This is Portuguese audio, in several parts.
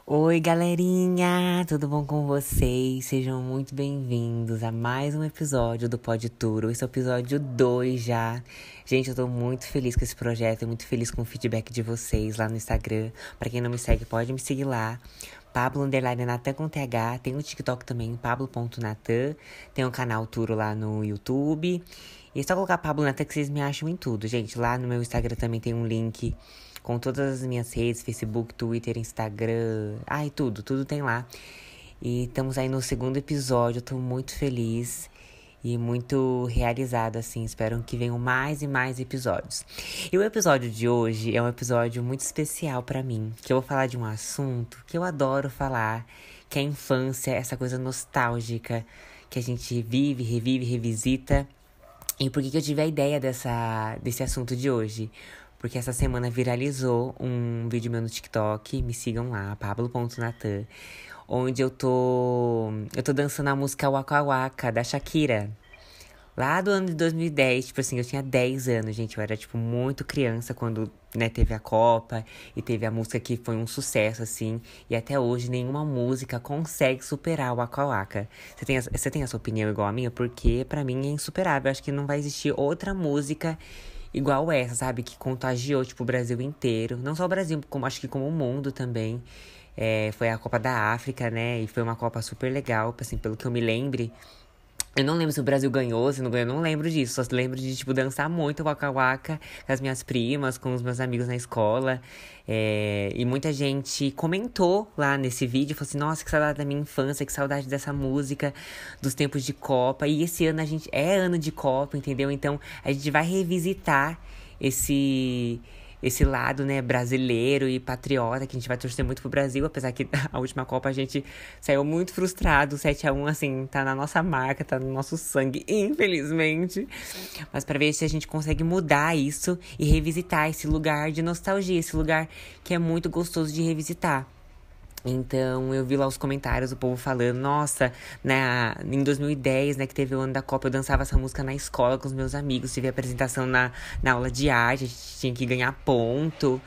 Oi, galerinha! Tudo bom com vocês? Sejam muito bem-vindos a mais um episódio do Pod Turo. Esse é o episódio 2 já. Gente, eu tô muito feliz com esse projeto, muito feliz com o feedback de vocês lá no Instagram. Pra quem não me segue, pode me seguir lá. Pablo_Natan com TH. Tem o TikTok também, pablo.natan. Tem o canal Turo lá no YouTube. E é só colocar Pablo Natan que vocês me acham em tudo, gente. Lá no meu Instagram também tem um link com todas as minhas redes, Facebook, Twitter, Instagram. Ai, tudo tem lá. E estamos aí no segundo episódio, eu tô muito feliz e muito realizada, assim. Espero que venham mais e mais episódios. E o episódio de hoje é um episódio muito especial pra mim, que eu vou falar de um assunto que eu adoro falar, que é a infância, essa coisa nostálgica que a gente vive, revive, revisita. E por que eu tive a ideia desse assunto de hoje? Porque essa semana viralizou um vídeo meu no TikTok, me sigam lá, pablo.natan, onde eu tô dançando a música Waka Waka, da Shakira. Lá do ano de 2010, tipo assim, eu tinha 10 anos, gente. Eu era, tipo, muito criança quando, né, teve a Copa e teve a música que foi um sucesso, assim. E até hoje, nenhuma música consegue superar o Waka Waka. Você tem a sua opinião igual a minha? Porque, pra mim, é insuperável. Eu acho que não vai existir outra música igual essa, sabe? Que contagiou, tipo, o Brasil inteiro. Não só o Brasil, como acho que como o mundo também. Foi a Copa da África, né? E foi uma Copa super legal, assim, pelo que eu me lembre. Eu não lembro se o Brasil ganhou, se não ganhou, eu não lembro disso. Só lembro de, tipo, dançar muito Waka Waka com as minhas primas, com os meus amigos na escola. E muita gente comentou lá nesse vídeo, falou assim, nossa, que saudade da minha infância, que saudade dessa música, dos tempos de Copa. E esse ano é ano de Copa, entendeu? Então, a gente vai revisitar esse lado, né, brasileiro e patriota, que a gente vai torcer muito pro Brasil, apesar que a última Copa a gente saiu muito frustrado, 7-1, assim, tá na nossa marca, tá no nosso sangue, infelizmente. Mas pra ver se a gente consegue mudar isso e revisitar esse lugar de nostalgia, esse lugar que é muito gostoso de revisitar. Então, eu vi lá os comentários, o povo falando, nossa, em 2010, né, que teve o ano da Copa, eu dançava essa música na escola com os meus amigos, tive apresentação na aula de arte, a gente tinha que ganhar ponto.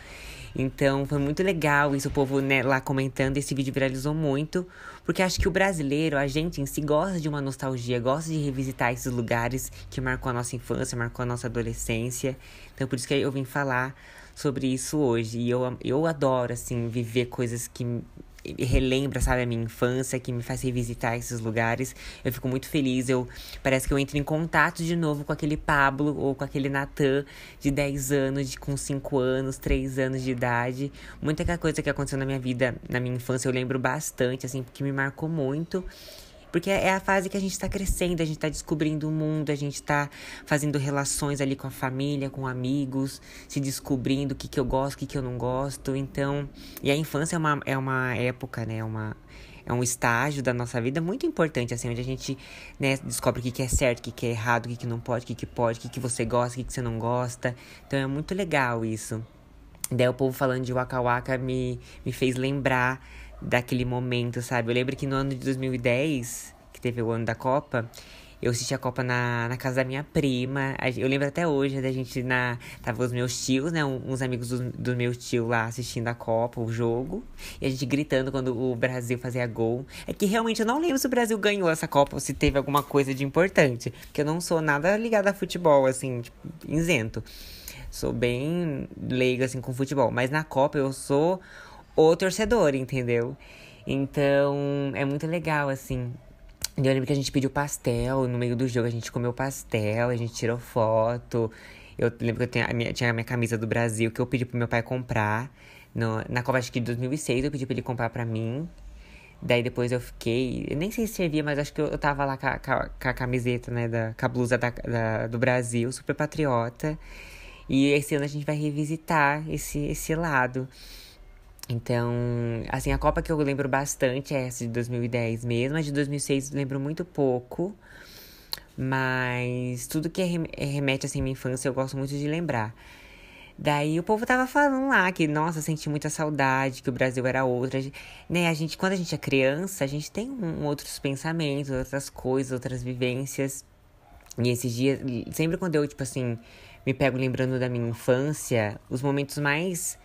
Então, foi muito legal isso, o povo, né, lá comentando, esse vídeo viralizou muito, porque acho que o brasileiro, a gente em si, gosta de uma nostalgia, gosta de revisitar esses lugares que marcou a nossa infância, marcou a nossa adolescência. Então, por isso que eu vim falar sobre isso hoje. E eu adoro, assim, viver coisas que relembra, sabe, a minha infância, que me faz revisitar esses lugares. Eu fico muito feliz, parece que eu entro em contato de novo com aquele Pablo ou com aquele Natan de 10 anos, com 5 anos, 3 anos de idade. Muita coisa que aconteceu na minha vida, na minha infância, eu lembro bastante, assim, porque me marcou muito. Porque é a fase que a gente tá crescendo, a gente tá descobrindo o mundo, a gente tá fazendo relações ali com a família, com amigos, se descobrindo o que eu gosto, o que eu não gosto. Então, e a infância é uma época, né, é um estágio da nossa vida muito importante, assim, onde a gente, né, descobre o que é certo, o que é errado, o que não pode, o que pode, o que você gosta, o que você não gosta. Então, é muito legal isso. Daí o povo falando de Waka Waka me fez lembrar daquele momento, sabe? Eu lembro que no ano de 2010, que teve o ano da Copa, eu assisti a Copa na casa da minha prima. Eu lembro até hoje da gente tava os meus tios, né? Uns amigos do meu tio lá assistindo a Copa, o jogo. E a gente gritando quando o Brasil fazia gol. É que realmente eu não lembro se o Brasil ganhou essa Copa ou se teve alguma coisa de importante. Porque eu não sou nada ligada a futebol, assim, tipo, isento. Sou bem leiga, assim, com futebol. Mas na Copa eu sou o torcedor, entendeu? Então, é muito legal, assim. Eu lembro que a gente pediu pastel no meio do jogo. A gente comeu pastel, a gente tirou foto. Eu lembro que tinha a minha camisa do Brasil que eu pedi pro meu pai comprar. Na Copa, acho que de 2006, eu pedi pra ele comprar pra mim. Daí depois eu fiquei... Eu nem sei se servia, mas acho que eu tava lá com a camiseta, né? Com a blusa do Brasil, super patriota. E esse ano a gente vai revisitar esse lado. Então, assim, a Copa que eu lembro bastante é essa de 2010 mesmo. A de 2006 eu lembro muito pouco. Mas tudo que remete, assim, à minha infância eu gosto muito de lembrar. Daí o povo tava falando lá que, nossa, senti muita saudade, que o Brasil era outra. Né, quando a gente é criança, a gente tem outros pensamentos, outras coisas, outras vivências. E esses dias, sempre quando eu, tipo assim, me pego lembrando da minha infância, os momentos mais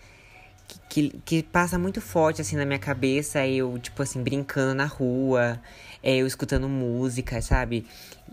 que passa muito forte, assim, na minha cabeça, é eu, tipo assim, brincando na rua, eu escutando música, sabe?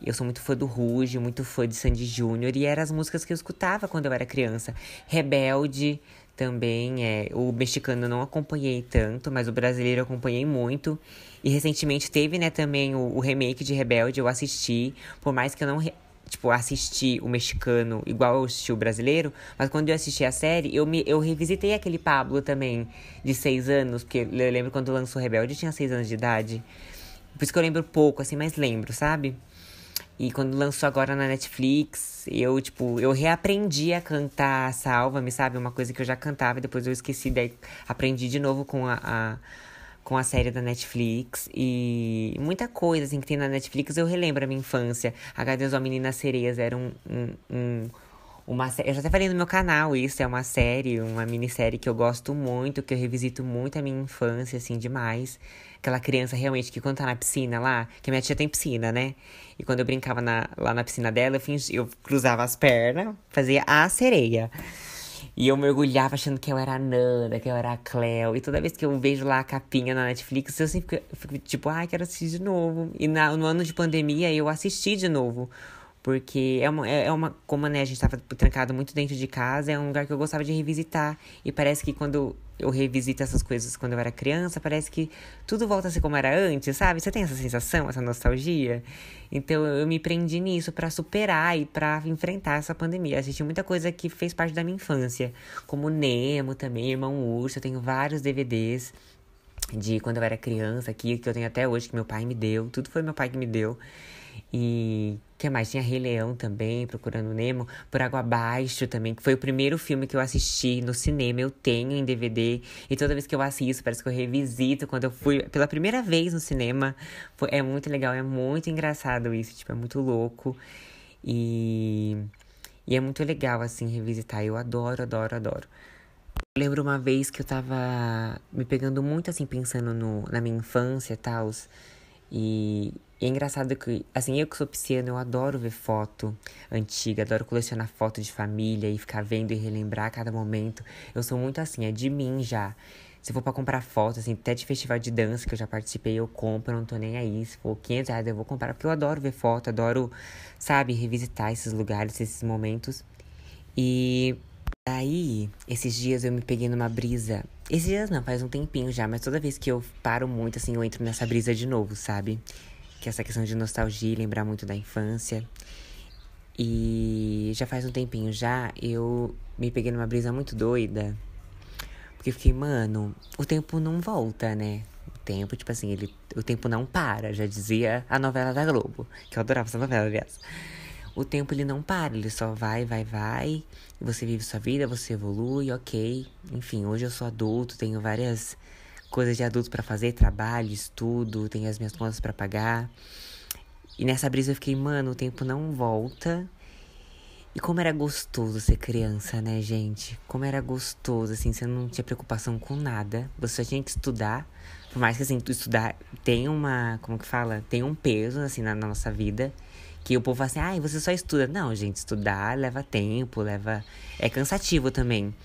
Eu sou muito fã do Ruge, muito fã de Sandy Júnior, e eram as músicas que eu escutava quando eu era criança. Rebelde também, o mexicano eu não acompanhei tanto, mas o brasileiro eu acompanhei muito. E recentemente teve, né, também o remake de Rebelde, eu assisti, por mais que eu não tipo, assisti o mexicano igual eu assisti o brasileiro, mas quando eu assisti a série, eu revisitei aquele Pablo também, de 6 anos, porque eu lembro quando lançou Rebelde, eu tinha 6 anos de idade. Por isso que eu lembro pouco, assim, mas lembro, sabe? E quando lançou agora na Netflix, eu reaprendi a cantar Salva-me, sabe? Uma coisa que eu já cantava e depois eu esqueci, daí aprendi de novo com a série da Netflix. E muita coisa, assim, que tem na Netflix eu relembro a minha infância. HDs Meninas Sereias era uma série. Eu já até falei no meu canal isso, é uma série, uma minissérie que eu gosto muito, que eu revisito muito a minha infância, assim, demais. Aquela criança realmente que quando tá na piscina lá, que a minha tia tem piscina, né? E quando eu brincava lá na piscina dela, eu cruzava as pernas, fazia a sereia. E eu mergulhava achando que eu era a Nana, que eu era a Cleo. E toda vez que eu vejo lá a capinha na Netflix, eu sempre fico tipo, ai, quero assistir de novo. E no ano de pandemia, eu assisti de novo. Porque como, né, a gente tava trancado muito dentro de casa, é um lugar que eu gostava de revisitar. E parece que quando eu revisito essas coisas quando eu era criança, parece que tudo volta a ser como era antes, sabe? Você tem essa sensação, essa nostalgia? Então eu me prendi nisso pra superar e pra enfrentar essa pandemia. Assisti muita coisa que fez parte da minha infância, como Nemo também, Irmão Urso, eu tenho vários DVDs de quando eu era criança aqui, que eu tenho até hoje, que meu pai me deu. Tudo foi meu pai que me deu. E que mais? Tinha Rei Leão também, Procurando Nemo. Por Água Abaixo também, que foi o primeiro filme que eu assisti no cinema. Eu tenho em DVD. E toda vez que eu assisto, parece que eu revisito. Quando eu fui pela primeira vez no cinema. É muito legal, é muito engraçado isso. Tipo, é muito louco. E é muito legal, assim, revisitar. Eu adoro, adoro, adoro. Eu lembro uma vez que eu tava me pegando muito, assim, pensando na minha infância e tal. E é engraçado que, assim, eu que sou pisciana, eu adoro ver foto antiga, adoro colecionar foto de família e ficar vendo e relembrar cada momento. Eu sou muito assim, é de mim já. Se for pra comprar foto, assim, até de festival de dança que eu já participei, eu compro, não tô nem aí. Se for R$ 500, eu vou comprar, porque eu adoro ver foto, adoro, sabe, revisitar esses lugares, esses momentos. E daí, esses dias eu me peguei numa brisa. Esses dias não, faz um tempinho já, mas toda vez que eu paro muito, assim, eu entro nessa brisa de novo, sabe? Que é essa questão de nostalgia, lembrar muito da infância. E já faz um tempinho já, eu me peguei numa brisa muito doida. Porque eu fiquei, mano, o tempo não volta, né? O tempo, tipo assim, o tempo não para, já dizia a novela da Globo. Que eu adorava essa novela, aliás. O tempo, ele não para, ele só vai, vai, vai. E você vive sua vida, você evolui, ok. Enfim, hoje eu sou adulto, tenho várias coisas de adulto pra fazer, trabalho, estudo, tenho as minhas contas pra pagar. E nessa brisa eu fiquei, mano, o tempo não volta. E como era gostoso ser criança, né, gente? Como era gostoso, assim, você não tinha preocupação com nada. Você só tinha que estudar. Por mais que, assim, estudar tem como que fala? Tem um peso, assim, na nossa vida. Que o povo fala assim, ai, você só estuda. Não, gente, estudar leva tempo, é cansativo também.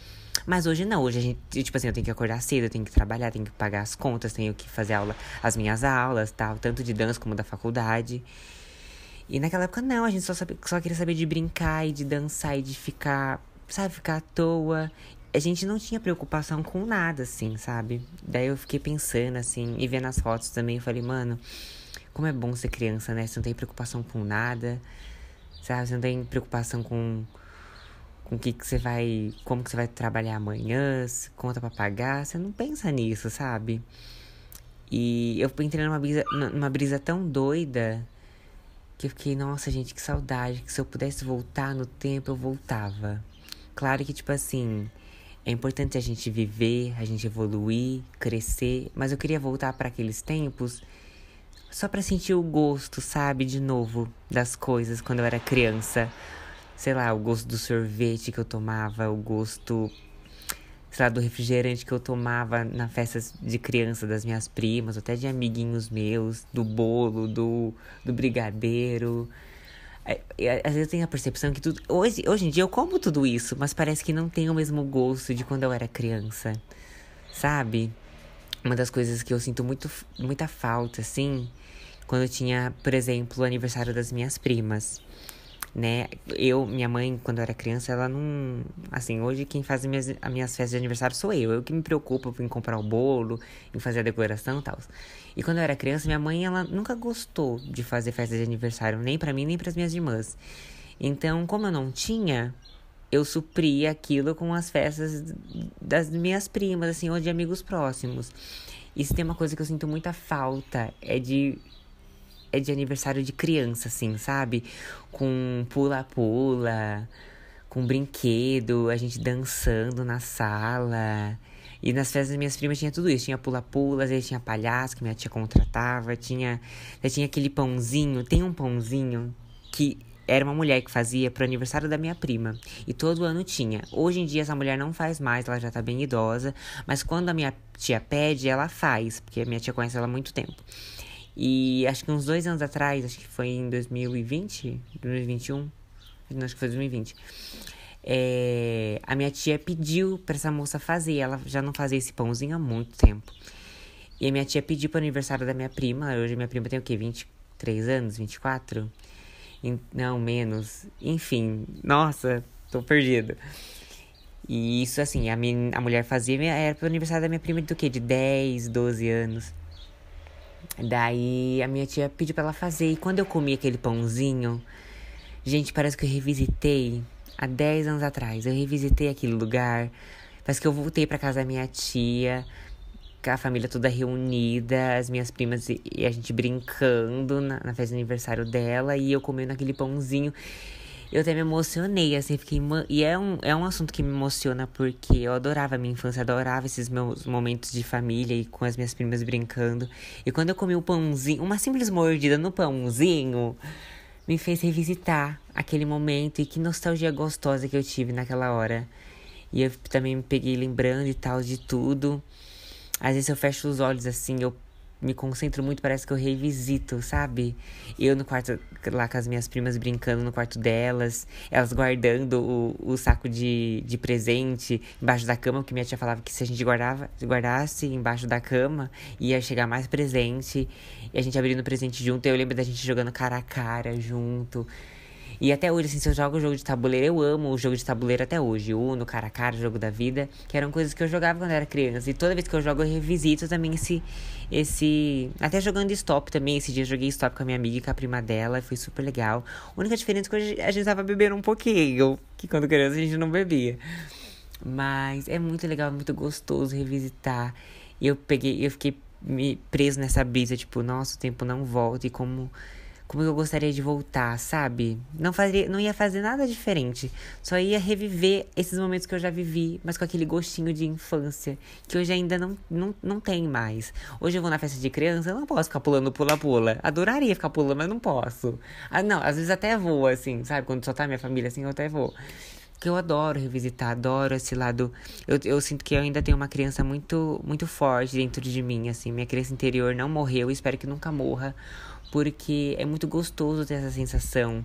Mas hoje não, hoje a gente, tipo assim, eu tenho que acordar cedo, eu tenho que trabalhar, tenho que pagar as contas, tenho que fazer as minhas aulas, tal, tanto de dança como da faculdade. E naquela época não, a gente só queria saber de brincar e de dançar e de ficar, sabe, ficar à toa. A gente não tinha preocupação com nada, assim, sabe? Daí eu fiquei pensando, assim, e vendo as fotos também, eu falei, mano, como é bom ser criança, né? Você não tem preocupação com nada, sabe? Você não tem preocupação com como que você vai trabalhar amanhã, conta pra pagar, você não pensa nisso, sabe? E eu entrei numa brisa tão doida que eu fiquei, nossa, gente, que saudade, que se eu pudesse voltar no tempo, eu voltava. Claro que, tipo assim, é importante a gente viver, a gente evoluir, crescer, mas eu queria voltar para aqueles tempos só pra sentir o gosto, sabe, de novo, das coisas quando eu era criança. Sei lá, o gosto do sorvete que eu tomava, o gosto, sei lá, do refrigerante que eu tomava na festa de criança das minhas primas, até de amiguinhos meus, do bolo, do brigadeiro. Às vezes eu tenho a percepção que tudo. Hoje em dia eu como tudo isso, mas parece que não tem o mesmo gosto de quando eu era criança. Sabe? Uma das coisas que eu sinto muita falta, assim, quando eu tinha, por exemplo, o aniversário das minhas primas, né? Minha mãe, quando eu era criança, ela não. Assim, hoje quem faz as minhas festas de aniversário sou eu. Eu que me preocupo em comprar o bolo, em fazer a decoração e tal. E quando eu era criança, minha mãe, ela nunca gostou de fazer festa de aniversário, nem pra mim, nem pras minhas irmãs. Então, como eu não tinha, eu supria aquilo com as festas das minhas primas, assim, ou de amigos próximos. E se tem uma coisa que eu sinto muita falta, é de aniversário de criança, assim, sabe? Com pula-pula, com brinquedo, a gente dançando na sala. E nas festas das minhas primas tinha tudo isso. Tinha pula-pula, às vezes tinha palhaço que minha tia contratava. Tinha aquele pãozinho. Tem um pãozinho que era uma mulher que fazia pro aniversário da minha prima. E todo ano tinha. Hoje em dia essa mulher não faz mais, ela já tá bem idosa. Mas quando a minha tia pede, ela faz. Porque a minha tia conhece ela há muito tempo. E acho que uns 2 anos atrás, acho que foi em 2020, 2021, não, acho que foi 2020. A minha tia pediu pra essa moça fazer. Ela já não fazia esse pãozinho há muito tempo. E a minha tia pediu pro aniversário da minha prima. Hoje a minha prima tem o quê? 23 anos? 24? Não, menos. Enfim, nossa, tô perdido. E isso, assim, a mulher fazia, era pro aniversário da minha prima do quê? De 10, 12 anos. Daí a minha tia pediu pra ela fazer. E quando eu comi aquele pãozinho, gente, parece que eu revisitei há 10 anos atrás. Eu revisitei aquele lugar. Parece que eu voltei pra casa da minha tia, com a família toda reunida, as minhas primas e a gente brincando na festa de aniversário dela. E eu comendo aquele pãozinho. Eu até me emocionei, assim, fiquei... E é um assunto que me emociona, porque eu adorava a minha infância, adorava esses meus momentos de família e com as minhas primas brincando. E quando eu comi o pãozinho, uma simples mordida no pãozinho, me fez revisitar aquele momento e que nostalgia gostosa que eu tive naquela hora. E eu também me peguei lembrando e tal de tudo. Às vezes eu fecho os olhos, assim, eu me concentro muito, parece que eu revisito, sabe? Eu no quarto, lá com as minhas primas brincando no quarto delas, elas guardando o saco de presente embaixo da cama, porque minha tia falava que se a gente guardasse embaixo da cama, ia chegar mais presente, e a gente abrindo o presente junto. Eu lembro da gente jogando cara a cara junto. E até hoje, assim, se eu jogo o jogo de tabuleiro, eu amo o jogo de tabuleiro até hoje. Uno, cara a cara, jogo da vida, que eram coisas que eu jogava quando eu era criança. E toda vez que eu jogo, eu revisito também até jogando stop também. Esse dia eu joguei stop com a minha amiga e com a prima dela, e foi super legal. A única diferença é que hoje a gente tava bebendo um pouquinho, que quando criança a gente não bebia. Mas é muito legal, muito gostoso revisitar. E eu fiquei me preso nessa brisa, tipo, nossa, o tempo não volta e como eu gostaria de voltar, sabe? Não ia fazer nada diferente. Só ia reviver esses momentos que eu já vivi, mas com aquele gostinho de infância, que hoje ainda não tem mais. Hoje eu vou na festa de criança, eu não posso ficar pulando pula-pula. Adoraria ficar pulando, mas não posso. Não, às vezes até vou, assim, sabe? Quando só tá minha família, assim, eu até vou. Porque eu adoro revisitar, adoro esse lado. Eu sinto que eu ainda tenho uma criança muito, muito forte dentro de mim, assim. Minha criança interior não morreu, espero que nunca morra. Porque é muito gostoso ter essa sensação,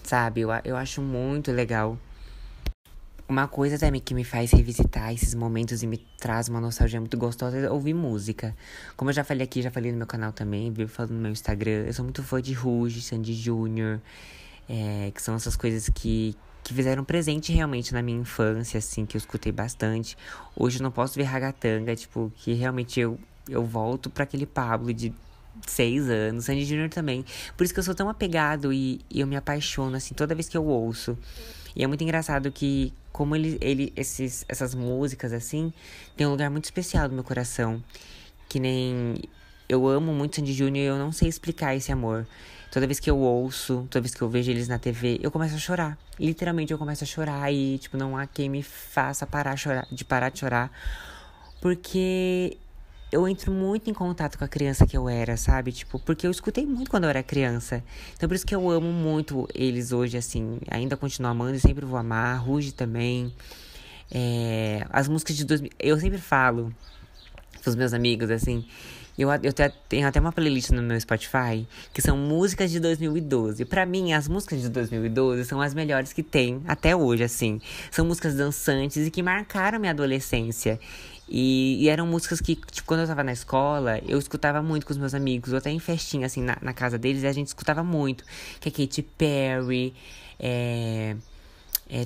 sabe? Eu acho muito legal. Uma coisa também que me faz revisitar esses momentos e me traz uma nostalgia muito gostosa é ouvir música. Como eu já falei aqui, já falei no meu canal também, vivo falando no meu Instagram. Eu sou muito fã de Ruge, Sandy Júnior, que são essas coisas que fizeram presente realmente na minha infância, assim, que eu escutei bastante. Hoje eu não posso ver ragatanga, tipo, que realmente eu volto pra aquele Pablo de 6 anos, Sandy Júnior também. Por isso que eu sou tão apegado e eu me apaixono, assim, toda vez que eu ouço. E é muito engraçado que, como essas músicas, assim, tem um lugar muito especial no meu coração. Que nem... Eu amo muito Sandy Júnior e eu não sei explicar esse amor. Toda vez que eu ouço, toda vez que eu vejo eles na TV, eu começo a chorar. Literalmente, eu começo a chorar e, tipo, não há quem me faça parar de chorar. Porque eu entro muito em contato com a criança que eu era, sabe? Tipo, porque eu escutei muito quando eu era criança. Então, por isso que eu amo muito eles hoje, assim. Ainda continuo amando e sempre vou amar. Ruge também. As músicas de 2000... Eu sempre falo pros meus amigos, assim, Tenho até uma playlist no meu Spotify que são músicas de 2012. Pra mim, as músicas de 2012 são as melhores que tem até hoje, assim. São músicas dançantes e que marcaram minha adolescência. E eram músicas que, tipo, quando eu tava na escola, eu escutava muito com os meus amigos, ou até em festinha, assim, na casa deles, e a gente escutava muito. Que é Katy Perry,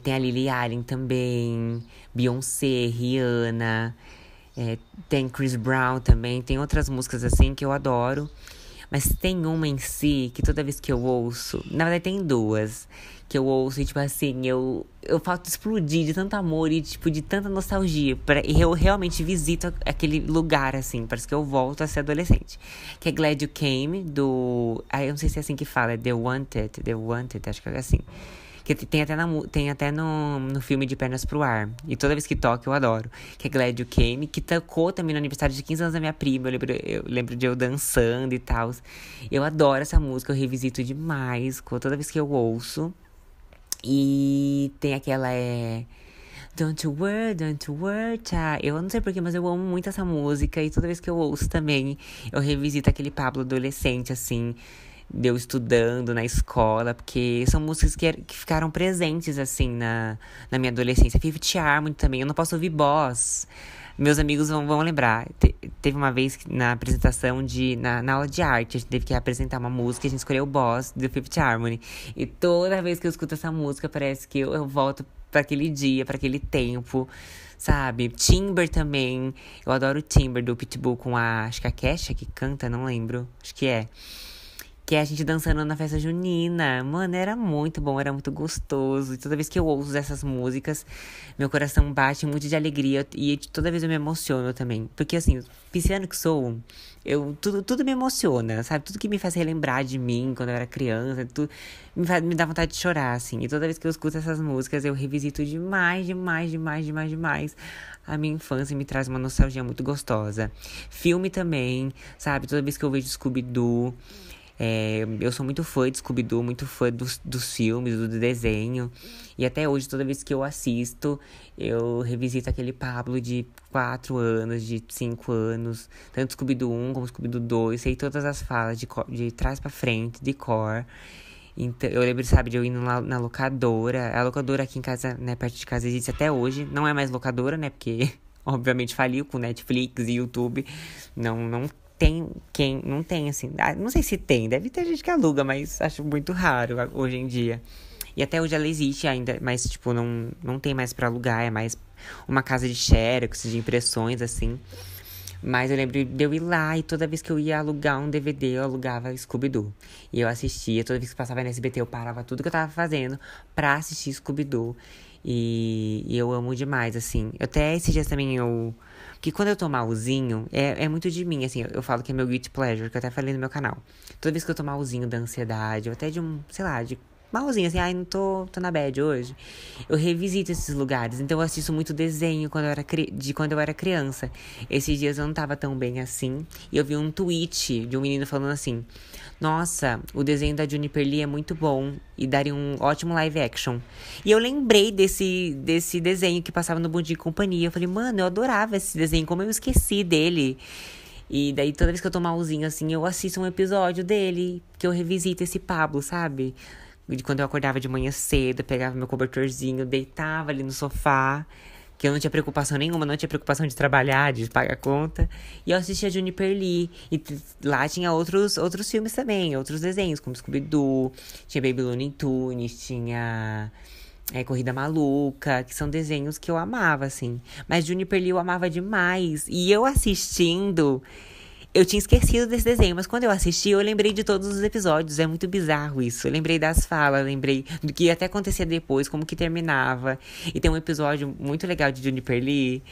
tem a Lily Allen também, Beyoncé, Rihanna. Tem Chris Brown também, tem outras músicas assim que eu adoro. Mas tem uma em si que toda vez que eu ouço, na verdade tem duas, que eu ouço e tipo assim, eu faço explodir de tanto amor e tipo de tanta nostalgia. E eu realmente visito aquele lugar assim, parece que eu volto a ser adolescente. Que é Glad You Came, eu não sei se é assim que fala, é The Wanted, acho que é assim. Que tem até no filme De Pernas pro Ar. E toda vez que toca, eu adoro. Que é Glad You Came, que tocou também no aniversário de 15 anos da minha prima. Eu lembro de eu dançando e tal. Eu adoro essa música, eu revisito demais toda vez que eu ouço. E tem aquela Don't you worry, tá? Eu não sei porquê, mas eu amo muito essa música. E toda vez que eu ouço também, eu revisito aquele Pablo adolescente, assim, de eu estudando na escola, porque são músicas que ficaram presentes, assim, na minha adolescência. Fifth Harmony também, eu não posso ouvir Boss. Meus amigos vão lembrar. Teve uma vez na apresentação na aula de arte, a gente teve que apresentar uma música e a gente escolheu o Boss do Fifth Harmony. E toda vez que eu escuto essa música, parece que eu volto pra aquele dia, pra aquele tempo, sabe? Timber também. Eu adoro o Timber do Pitbull com acho que a Kesha que canta, não lembro. Acho que é. Que é a gente dançando na festa junina. Mano, era muito bom, era muito gostoso. E toda vez que eu ouço essas músicas, meu coração bate muito de alegria. E toda vez eu me emociono também. Porque, assim, pisciano que sou, tudo me emociona, sabe? Tudo que me faz relembrar de mim quando eu era criança, tudo me dá vontade de chorar, assim. E toda vez que eu escuto essas músicas, eu revisito demais a minha infância, me traz uma nostalgia muito gostosa. Filme também, sabe? Toda vez que eu vejo Scooby-Doo, eu sou muito fã de Scooby-Doo, muito fã dos filmes, do desenho. E até hoje, toda vez que eu assisto, eu revisito aquele Pablo de 4 anos, de 5 anos. Tanto Scooby-Doo 1 como Scooby-Doo 2. Sei todas as falas de trás pra frente, de cor. Então, eu lembro, sabe, de eu ir na locadora. A locadora aqui em casa, né, perto de casa, existe até hoje. Não é mais locadora, né, porque obviamente faliu com Netflix e YouTube. Não tem, assim. Não sei se tem, deve ter gente que aluga, mas acho muito raro hoje em dia. E até hoje ela existe ainda, mas, tipo, não tem mais pra alugar, é mais uma casa de xerox, de impressões, assim. Mas eu lembro de eu ir lá e toda vez que eu ia alugar um DVD, eu alugava Scooby-Doo. E eu assistia, toda vez que passava na SBT, eu parava tudo que eu tava fazendo pra assistir Scooby-Doo. E eu amo demais, assim. Até esses dias também que quando eu tô malzinho, é muito de mim, assim. Eu falo que é meu guilty pleasure, que eu até falei no meu canal. Toda vez que eu tô malzinho da ansiedade, ou até de sei lá, de malzinho, assim, ai, não tô na bad hoje. Eu revisito esses lugares. Então eu assisto muito desenho quando eu era criança. Esses dias eu não tava tão bem assim. E eu vi um tweet de um menino falando assim: nossa, o desenho da Juniper Lee é muito bom e daria um ótimo live action. E eu lembrei desse desenho que passava no Bom Dia e Companhia. Eu falei, mano, eu adorava esse desenho, como eu esqueci dele. E daí, toda vez que eu tô malzinho, assim, eu assisto um episódio dele, que eu revisito esse Pablo, sabe? De quando eu acordava de manhã cedo, pegava meu cobertorzinho, deitava ali no sofá, que eu não tinha preocupação nenhuma, não tinha preocupação de trabalhar, de pagar conta. E eu assistia Juniper Lee. E lá tinha outros filmes também, outros desenhos, como Scooby-Doo, tinha Baby Looney Tunes, tinha Corrida Maluca, que são desenhos que eu amava, assim. Mas Juniper Lee eu amava demais. E eu assistindo, eu tinha esquecido desse desenho, mas quando eu assisti, eu lembrei de todos os episódios. É muito bizarro isso. Eu lembrei das falas, lembrei do que ia até acontecer depois, como que terminava. E tem um episódio muito legal de Juniper Lee,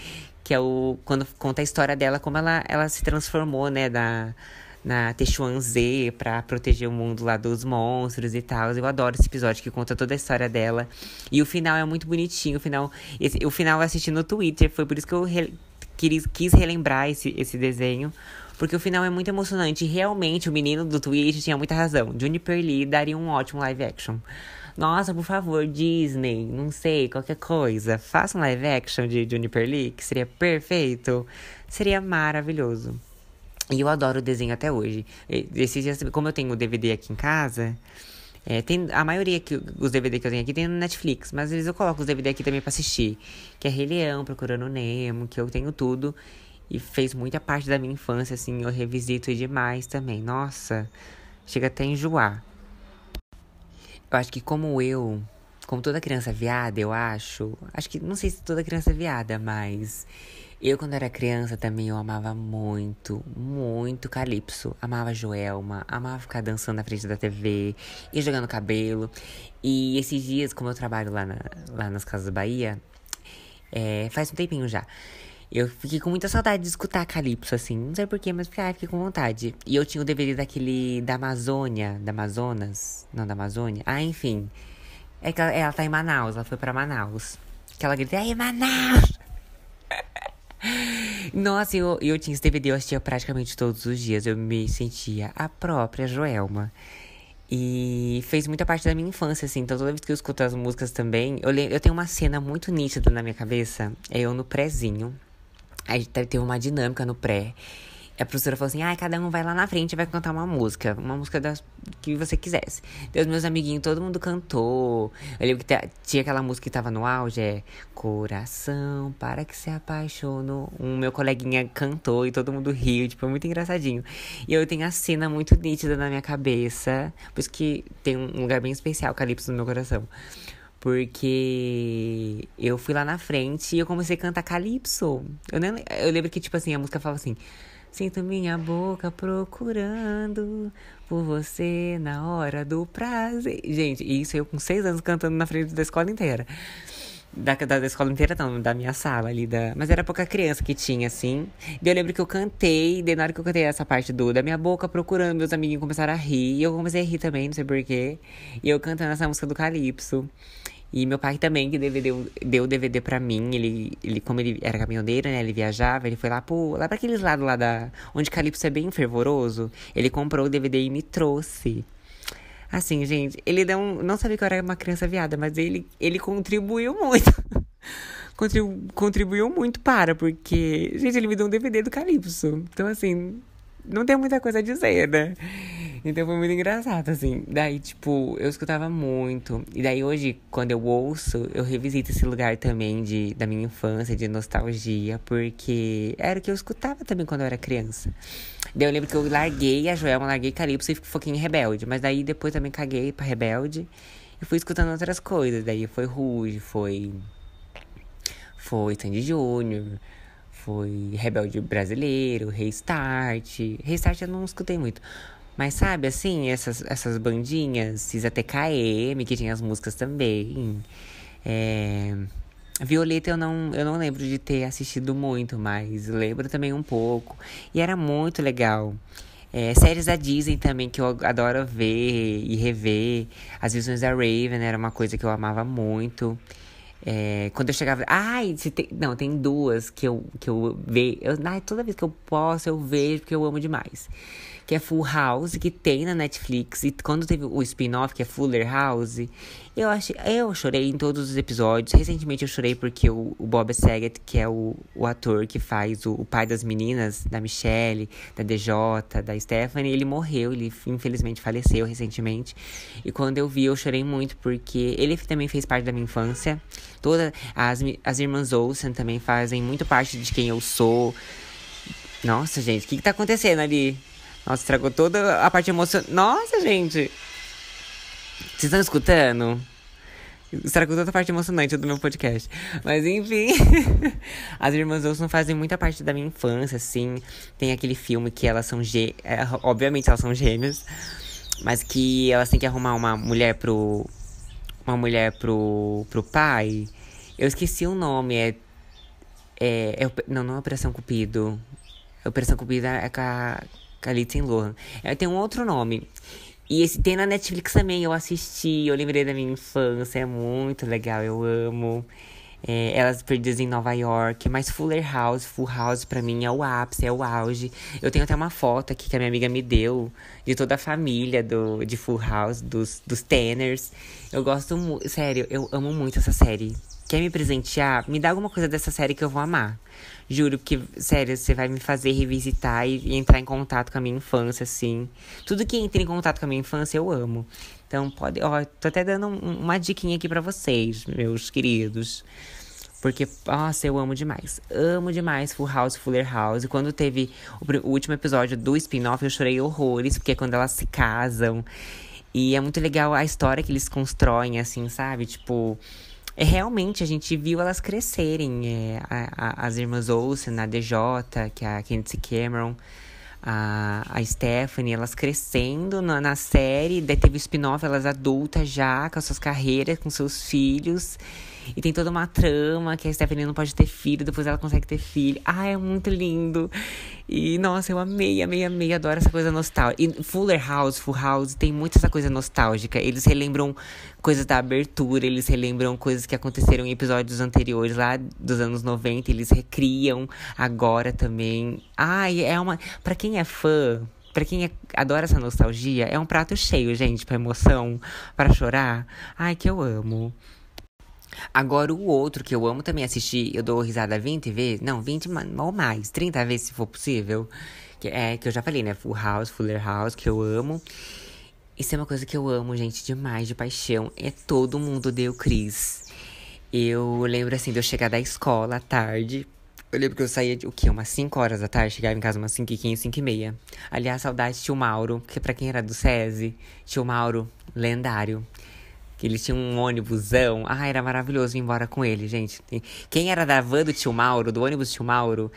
que é quando conta a história dela, como ela se transformou, né, na Teixuanzê pra proteger o mundo lá dos monstros e tal. Eu adoro esse episódio que conta toda a história dela. E o final é muito bonitinho. O final eu assisti no Twitter, foi por isso que eu quis relembrar esse desenho. Porque o final é muito emocionante. E realmente, o menino do tweet tinha muita razão. Juniper Lee daria um ótimo live action. Nossa, por favor, Disney, não sei, qualquer coisa. Faça um live action de Juniper Lee, que seria perfeito. Seria maravilhoso. E eu adoro o desenho até hoje. Esses dias, como eu tenho o DVD aqui em casa, tem a maioria os DVD que eu tenho aqui tem no Netflix, mas às vezes eu coloco os DVD aqui também pra assistir. Que é Rei Leão, Procurando Nemo, que eu tenho tudo. E fez muita parte da minha infância, assim, eu revisito demais também. Nossa, chega até a enjoar. Eu acho que como toda criança viada, eu acho que, não sei se toda criança é viada, mas eu quando era criança também eu amava muito, muito Calypso. Amava Joelma, amava ficar dançando na frente da TV e jogando cabelo. E esses dias, como eu trabalho lá nas Casas Bahia, faz um tempinho já. Eu fiquei com muita saudade de escutar Calypso, assim. Não sei porquê, mas fiquei com vontade. E eu tinha o DVD daquele da Amazônia, da Amazonas. Não, da Amazônia. Ah, enfim. É que ela tá em Manaus, ela foi pra Manaus. Que ela grita, aí, Manaus! Nossa, eu tinha esse DVD, eu assistia praticamente todos os dias. Eu me sentia a própria Joelma. E fez muita parte da minha infância, assim. Então toda vez que eu escuto as músicas também, eu tenho uma cena muito nítida na minha cabeça. É eu no prézinho. Aí teve uma dinâmica no pré. A professora falou assim, cada um vai lá na frente e vai cantar uma música que você quisesse. Daí os meus amiguinhos, todo mundo cantou. Eu lembro que tinha aquela música que tava no auge, Coração, para que se apaixonou. Meu coleguinha cantou e todo mundo riu, tipo, é muito engraçadinho. E eu tenho a cena muito nítida na minha cabeça, por isso que tem um lugar bem especial, Calypso, no meu coração. Porque eu fui lá na frente e eu comecei a cantar Calypso. Eu lembro que, tipo assim, a música falava assim... Sinto minha boca procurando por você na hora do prazer. Gente, isso eu com 6 anos cantando na frente da escola inteira. Da escola inteira não, da minha sala ali. Mas era pouca criança que tinha, assim. E eu lembro que eu cantei, daí na hora que eu cantei essa parte da minha boca procurando, meus amiguinhos começaram a rir. E eu comecei a rir também, não sei porquê. E eu cantando essa música do Calypso. E meu pai também, que deu o DVD pra mim. Ele, como ele era caminhoneiro, né? Ele viajava, ele foi lá pra aqueles lados lá onde Calypso é bem fervoroso. Ele comprou o DVD e me trouxe. Assim, gente, ele não sabia que eu era uma criança viada, mas ele contribuiu muito. Contribuiu muito porque, gente, ele me deu um DVD do Calypso. Então, assim, não tem muita coisa a dizer, né? Então foi muito engraçado, assim. Daí, tipo, eu escutava muito. E daí hoje, quando eu ouço, eu revisito esse lugar também da minha infância, de nostalgia. Porque era o que eu escutava também quando eu era criança. Daí eu lembro que eu larguei a Joelma, larguei Calypso e foquei em Rebelde. Mas daí depois também caguei pra Rebelde. E fui escutando outras coisas. Daí foi Rouge, foi Sandy Júnior, foi Rebelde Brasileiro, Restart. Restart eu não escutei muito. Mas sabe, assim, essas bandinhas, Cisa TKM, que tinha as músicas também. Violeta eu não lembro de ter assistido muito, mas lembro também um pouco. E era muito legal. Séries da Disney também, que eu adoro ver e rever. As Visões da Raven era uma coisa que eu amava muito. Quando eu chegava... tem duas que eu vejo... Toda vez que eu posso, eu vejo, porque eu amo demais. Que é Full House, que tem na Netflix. E quando teve o spin-off, que é Fuller House, eu chorei em todos os episódios. Recentemente eu chorei porque o Bob Saget, que é o ator que faz o pai das meninas, da Michelle, da DJ, da Stephanie, ele morreu, ele infelizmente faleceu recentemente. E quando eu vi, eu chorei muito, porque ele também fez parte da minha infância. Todas as irmãs Olsen também fazem muito parte de quem eu sou. Nossa, gente, o que tá acontecendo ali? Nossa, estragou toda a parte emocionante. Nossa, gente! Vocês estão escutando? Estragou toda a parte emocionante do meu podcast. Mas, enfim. As irmãs Olsen fazem muita parte da minha infância, assim. Tem aquele filme que elas são obviamente elas são gêmeas. Mas que elas têm que arrumar uma mulher pro pai. Eu esqueci o nome. Não é Operação Cupido. Operação Cupido é com a Lindsay Lohan. Tem um outro nome. E esse tem na Netflix também. Eu assisti, eu lembrei da minha infância. É muito legal, eu amo. Elas Perdidas em Nova York. Mas Full House pra mim é o ápice, é o auge. Eu tenho até uma foto aqui que a minha amiga me deu de toda a família de Full House, dos Tanners. Eu gosto muito, sério, eu amo muito essa série. quer me presentear, me dá alguma coisa dessa série que eu vou amar. Juro que, sério, você vai me fazer revisitar e entrar em contato com a minha infância, assim. Tudo que entra em contato com a minha infância, eu amo. Então, pode... Ó, tô até dando uma diquinha aqui pra vocês, meus queridos. Porque, nossa, eu amo demais. Amo demais Full House, Fuller House. E quando teve o último episódio do spin-off, eu chorei horrores. Porque é quando elas se casam. E é muito legal a história que eles constroem, assim, sabe? Tipo... realmente, a gente viu elas crescerem. As irmãs Olsen, a DJ, que é a Kinsey Cameron, a Stephanie, elas crescendo na série. Daí teve o spin-off, elas adultas já, com as suas carreiras, com seus filhos. E tem toda uma trama que a Stephanie não pode ter filho, depois ela consegue ter filho. Ah, é muito lindo. E, nossa, eu amei, amei, amei. Adoro essa coisa nostálgica. E Full House, tem muito essa coisa nostálgica. Eles relembram coisas da abertura, eles relembram coisas que aconteceram em episódios anteriores, lá dos anos 90. Eles recriam agora também. Ai, pra quem é fã... Pra quem adora essa nostalgia, é um prato cheio, gente, pra emoção, pra chorar. Ai, que eu amo. Agora, o outro que eu amo também assistir, eu dou risada 20 vezes, não, 20 ou mais, 30 vezes se for possível, que eu já falei, né, Full House, Fuller House, que eu amo. Isso é uma coisa que eu amo, gente, demais, de paixão, é Todo Mundo Odeia o Chris. Eu lembro, assim, de eu chegar da escola à tarde, eu lembro que eu saía, umas 5 horas da tarde, chegava em casa umas 5h15, 5h30. Aliás, saudade de tio Mauro, porque pra quem era do SESI, tio Mauro, lendário. Que ele tinha um ônibusão. Ah, era maravilhoso ir embora com ele, gente. Quem era da van do tio Mauro, do ônibus do tio Mauro,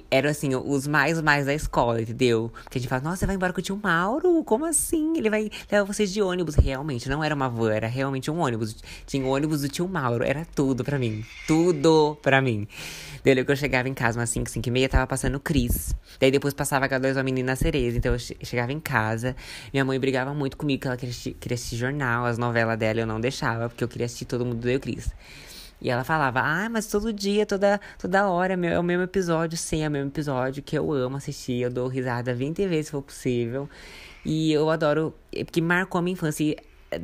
eram, assim, os mais da escola, entendeu? Porque a gente fala, nossa, você vai embora com o tio Mauro? Como assim? Ele vai levar vocês de ônibus. Realmente, não era uma van, era realmente um ônibus. Tinha o ônibus do tio Mauro. Era tudo pra mim. Tudo pra mim. Daí que eu chegava em casa umas 5h30, tava passando o Cris. Daí depois passava H2 a Menina Cereza. Então eu chegava em casa, minha mãe brigava muito comigo, que ela queria assistir jornal, as novelas dela eu não deixava, porque eu queria assistir Todo Mundo Odeia o Chris. E ela falava, mas todo dia, toda hora é o mesmo episódio. Sim, é o mesmo episódio que eu amo assistir. Eu dou risada 20 vezes se for possível. E eu adoro, porque marcou a minha infância. E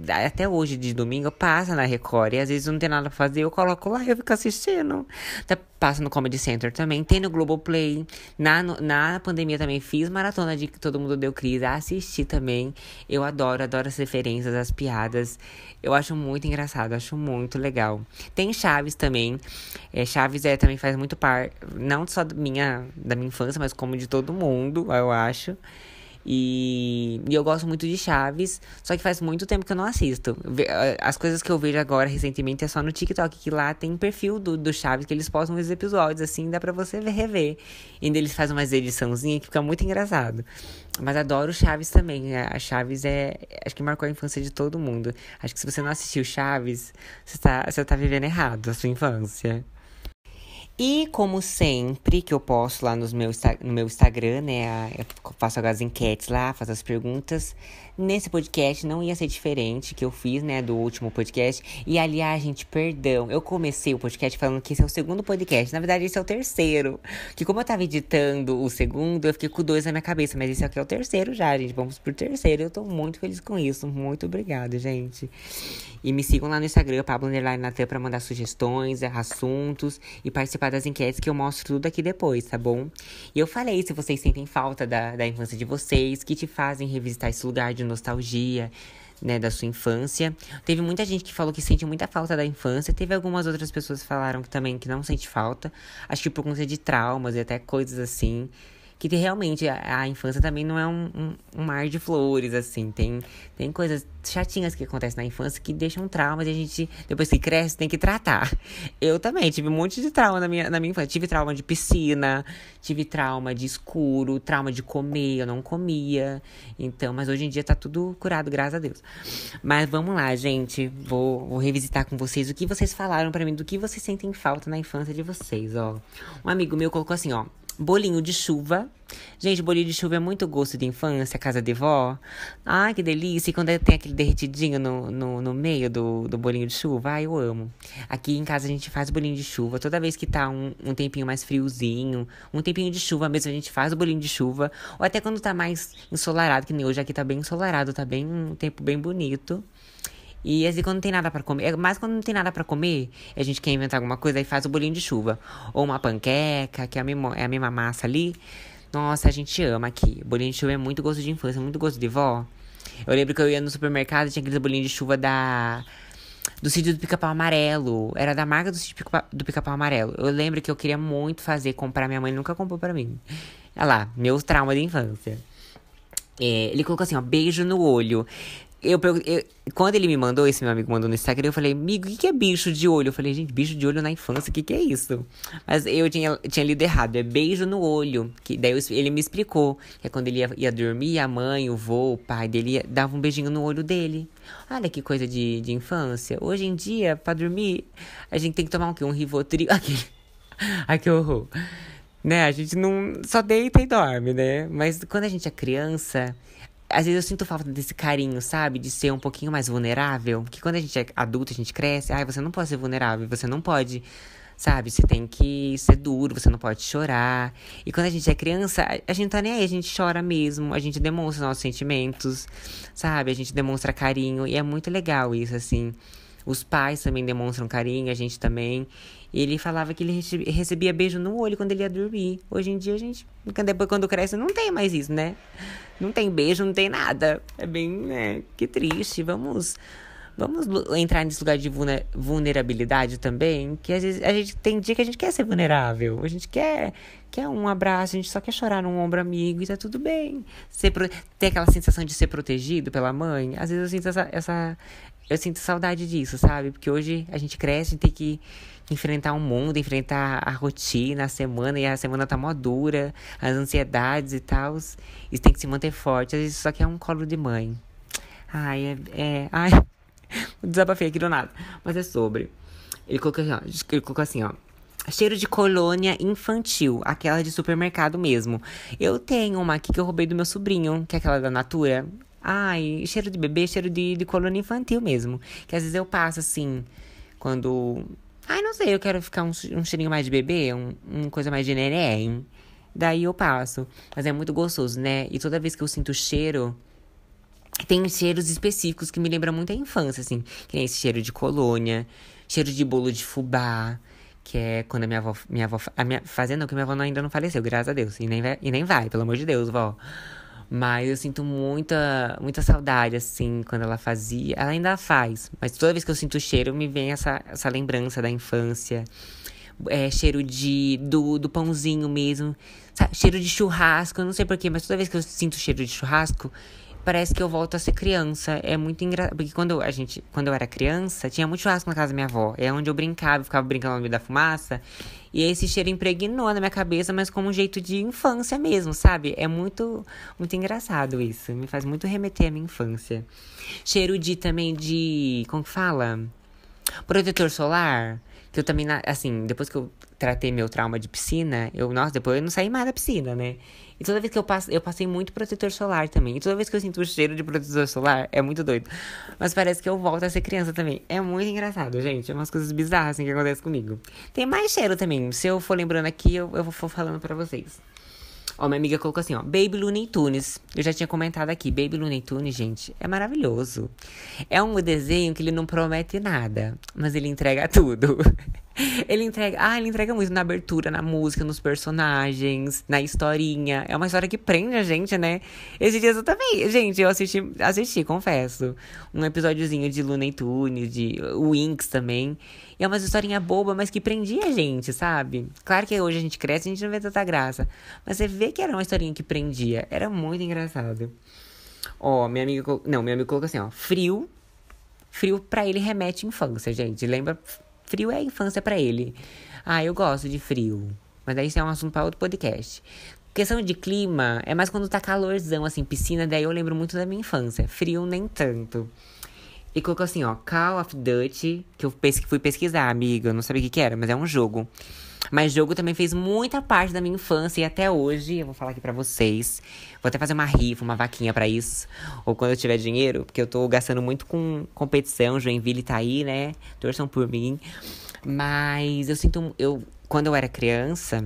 até hoje, de domingo, passa na Record. E às vezes não tem nada pra fazer, eu coloco lá e eu fico assistindo. Passa no Comedy Center também, tem no Globoplay. Na pandemia também fiz maratona de Todo Mundo Deu Crise, assisti também. Eu adoro as referências, as piadas. Eu acho muito engraçado, acho muito legal. Tem Chaves também. Chaves também faz muito parte, não só da minha infância, mas como de todo mundo, eu acho. E eu gosto muito de Chaves, só que faz muito tempo que eu não assisto. As coisas que eu vejo agora, recentemente, é só no TikTok, que lá tem perfil do Chaves, que eles postam os episódios, assim, dá pra você rever. E ainda eles fazem umas ediçãozinhas que fica muito engraçado. Mas adoro Chaves também. A Chaves acho que marcou a infância de todo mundo. Acho que se você não assistiu Chaves, você tá vivendo errado a sua infância. E, como sempre, que eu posto lá no meu Instagram, né? Eu faço as enquetes lá, faço as perguntas. Nesse podcast não ia ser diferente, que eu fiz, né, do último podcast. E, aliás, gente, perdão, eu comecei o podcast falando que esse é o segundo podcast. Na verdade, esse é o terceiro. Que como eu tava editando o segundo, eu fiquei com 2 na minha cabeça. Mas esse aqui é o terceiro já, gente. Vamos pro terceiro. Eu tô muito feliz com isso. Muito obrigada, gente. E me sigam lá no Instagram, Pablo_Natan, pra mandar sugestões, assuntos e participar das enquetes, que eu mostro tudo aqui depois, tá bom? E eu falei, se vocês sentem falta da infância de vocês, que te fazem revisitar esse lugar de nostalgia, né, da sua infância. Teve muita gente que falou que sente muita falta da infância. Teve algumas outras pessoas que falaram que também que não sente falta. Acho que por conta de traumas e até coisas assim. Que realmente a infância também não é um mar de flores, assim. Tem coisas chatinhas que acontecem na infância que deixam traumas e a gente, depois que cresce, tem que tratar. Eu também tive um monte de trauma na minha infância. Tive trauma de piscina, tive trauma de escuro, trauma de comer, eu não comia. Então, mas hoje em dia tá tudo curado, graças a Deus. Mas vamos lá, gente. Vou revisitar com vocês o que vocês falaram pra mim, do que vocês sentem falta na infância de vocês, ó. Um amigo meu colocou assim, ó. Bolinho de chuva. Gente, bolinho de chuva é muito gosto de infância, casa de vó. Ai, que delícia. E quando tem aquele derretidinho no meio do bolinho de chuva, ai, eu amo. Aqui em casa a gente faz bolinho de chuva. Toda vez que tá um tempinho mais friozinho, um tempinho de chuva mesmo, a gente faz o bolinho de chuva. Ou até quando tá mais ensolarado, que nem hoje aqui tá bem ensolarado, tá bem um tempo bem bonito. E assim, quando não tem nada pra comer, mas quando não tem nada pra comer, a gente quer inventar alguma coisa e faz o bolinho de chuva. Ou uma panqueca, que é a mesma massa ali. Nossa, a gente ama aqui. Bolinho de chuva é muito gosto de infância, muito gosto de vó. Eu lembro que eu ia no supermercado e tinha aqueles bolinhos de chuva do sítio do Pica-Pau Amarelo. Era da marca do sítio do Pica-Pau Amarelo. Eu lembro que eu queria muito comprar. Minha mãe nunca comprou pra mim. Olha lá, meus traumas de infância. Ele colocou assim, ó, beijo no olho. Quando ele me mandou, esse meu amigo mandou no Instagram, eu falei, amigo, o que é bicho de olho? Eu falei, gente, bicho de olho na infância, o que é isso? Mas eu tinha lido errado, é beijo no olho. Daí ele me explicou, que é quando ele ia dormir, a mãe, o vô, o pai dele dava um beijinho no olho dele. Olha que coisa de infância. Hoje em dia, pra dormir, a gente tem que tomar o quê? Um Rivotril. Ai, que horror. Né, a gente não só deita e dorme, né? Mas quando a gente é criança, às vezes eu sinto falta desse carinho, sabe? De ser um pouquinho mais vulnerável. Porque quando a gente é adulto, a gente cresce. Ai, você não pode ser vulnerável. Você não pode, sabe? Você tem que ser duro. Você não pode chorar. E quando a gente é criança, a gente tá nem aí. A gente chora mesmo. A gente demonstra nossos sentimentos, sabe? A gente demonstra carinho. E é muito legal isso, assim. Os pais também demonstram carinho, a gente também. E ele falava que ele recebia beijo no olho quando ele ia dormir. Hoje em dia, a gente, depois quando cresce, não tem mais isso, né? Não tem beijo, não tem nada. É bem, né? Que triste. Vamos entrar nesse lugar de vulnerabilidade também. Que às vezes a gente tem dia que a gente quer ser vulnerável. A gente quer um abraço, a gente só quer chorar num ombro amigo e tá tudo bem. Ter aquela sensação de ser protegido pela mãe. Às vezes eu sinto eu sinto saudade disso, sabe? Porque hoje a gente cresce, a gente tem que enfrentar o mundo, enfrentar a rotina, a semana, e a semana tá mó dura, as ansiedades e tal. E tem que se manter forte. Às vezes só quer um colo de mãe. Ai, desabafei aqui do nada. Mas é sobre. Ele colocou assim, ó. Cheiro de colônia infantil, aquela de supermercado mesmo. Eu tenho uma aqui que eu roubei do meu sobrinho, que é aquela da Natura. Ai, cheiro de bebê, cheiro de colônia infantil mesmo. Que às vezes eu passo assim, quando... Ai, não sei, eu quero ficar um cheirinho mais de bebê, uma coisa mais de neném. Daí eu passo. Mas é muito gostoso, né? E toda vez que eu sinto o cheiro... Tem cheiros específicos que me lembram muito a infância, assim. Que nem esse cheiro de colônia, cheiro de bolo de fubá. Que é quando a minha avó... Fazendo que minha avó ainda não faleceu, graças a Deus. E nem vai, pelo amor de Deus, vó. Mas eu sinto muita saudade, assim, quando ela fazia. Ela ainda faz, mas toda vez que eu sinto o cheiro, me vem essa lembrança da infância. Cheiro do pãozinho mesmo. Sabe? Cheiro de churrasco, eu não sei porquê, mas toda vez que eu sinto cheiro de churrasco, parece que eu volto a ser criança. É muito engraçado. Porque quando eu era criança, tinha muito churrasco na casa da minha avó. É onde eu brincava, ficava brincando no meio da fumaça. E esse cheiro impregnou na minha cabeça, mas como um jeito de infância mesmo, sabe? É muito engraçado isso. Me faz muito remeter à minha infância. Cheiro também de... Como que fala? Protetor solar. Que eu também, assim, depois que eu tratei meu trauma de piscina, depois eu não saí mais da piscina, né? E toda vez que eu passei muito protetor solar também. E toda vez que eu sinto o cheiro de protetor solar, é muito doido. Mas parece que eu volto a ser criança também. É muito engraçado, gente. É umas coisas bizarras, assim, que acontecem comigo. Tem mais cheiro também. Se eu for lembrando aqui, eu vou falando pra vocês. Ó, minha amiga colocou assim, ó. Baby Looney Tunes. Eu já tinha comentado aqui. Baby Looney Tunes, gente, é maravilhoso. É um desenho que ele não promete nada, mas ele entrega tudo. Ele entrega muito na abertura, na música, nos personagens, na historinha. É uma história que prende a gente, né? Esses dias eu também, gente, eu assisti, confesso. Um episódiozinho de Looney Tunes, de Winx também. E é uma historinha boba, mas que prendia a gente, sabe? Claro que hoje a gente cresce e a gente não vê tanta graça. Mas você vê que era uma historinha que prendia. Era muito engraçado. Ó, meu amigo colocou assim, ó. Frio. Frio pra ele remete à infância, gente. Lembra... Frio é a infância pra ele. Eu gosto de frio. Mas daí isso é um assunto pra outro podcast. Questão de clima, é mais quando tá calorzão, assim, piscina. Daí eu lembro muito da minha infância. Frio, nem tanto. E colocou assim, ó. Call of Duty, que eu fui pesquisar, amiga. Eu não sabia o que era, mas é um jogo. Mas jogo também fez muita parte da minha infância. E até hoje, eu vou falar aqui pra vocês. Vou até fazer uma rifa, uma vaquinha pra isso. Ou quando eu tiver dinheiro. Porque eu tô gastando muito com competição. Joinville tá aí, né? Torçam por mim. Mas quando eu era criança...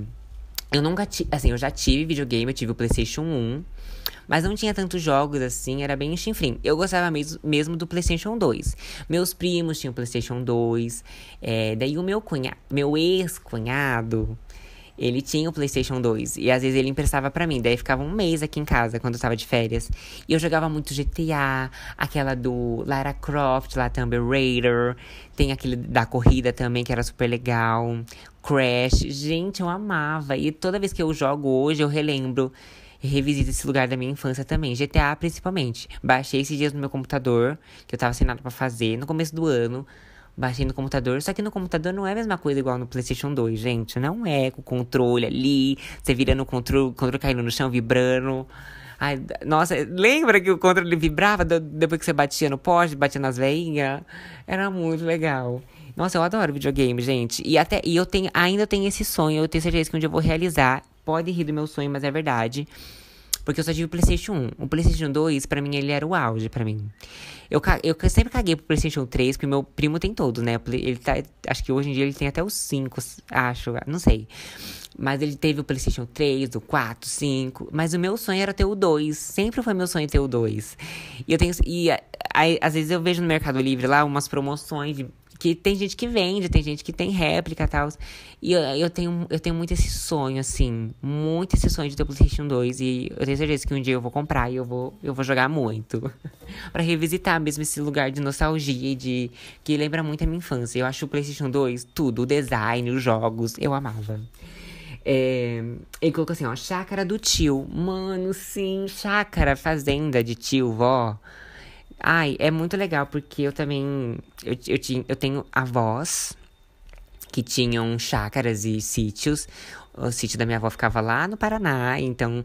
Eu nunca tive... Assim, eu já tive videogame. Eu tive o PlayStation 1. Mas não tinha tantos jogos assim, era bem chinfrim. Eu gostava mesmo do PlayStation 2. Meus primos tinham PlayStation 2. Daí o meu ex-cunhado, ele tinha o PlayStation 2. E às vezes ele emprestava pra mim. Daí ficava um mês aqui em casa, quando eu tava de férias. E eu jogava muito GTA, aquela do Lara Croft, lá Tomb Raider. Tem aquele da corrida também, que era super legal. Crash. Gente, eu amava. E toda vez que eu jogo hoje, eu relembro e revisito esse lugar da minha infância também. GTA, principalmente. Baixei esses dias no meu computador, que eu tava sem nada pra fazer, no começo do ano. Baixei no computador, só que no computador não é a mesma coisa igual no PlayStation 2, gente. Não é com o controle ali, você vira no controle, o controle caindo no chão, vibrando. Ai, nossa, lembra que o controle vibrava depois que você batia no poste, batia nas veinhas? Era muito legal. Nossa, eu adoro videogame, gente. Ainda tenho esse sonho, eu tenho certeza que um dia eu vou realizar. Pode rir do meu sonho, mas é verdade. Porque eu só tive o PlayStation 1. O PlayStation 2, pra mim, ele era o auge pra mim. Eu sempre caguei pro PlayStation 3, porque meu primo tem todos, né? Acho que hoje em dia ele tem até os 5, acho, não sei. Mas ele teve o PlayStation 3, o 4, 5. Mas o meu sonho era ter o 2. Sempre foi meu sonho ter o 2. Às vezes eu vejo no Mercado Livre lá umas promoções que tem gente que vende, tem gente que tem réplica e tal. E eu tenho muito esse sonho, assim. Muito esse sonho de ter o PlayStation 2. E eu tenho certeza que um dia eu vou comprar e eu vou jogar muito. Pra revisitar mesmo esse lugar de nostalgia e que lembra muito a minha infância. Eu acho o PlayStation 2 tudo. O design, os jogos. Eu amava. Ele colocou assim, ó. Chácara do tio. Mano, sim. Chácara, fazenda de tio, vó. Ai, é muito legal, porque eu também... Eu tenho avós que tinham chácaras e sítios. O sítio da minha avó ficava lá no Paraná. Então,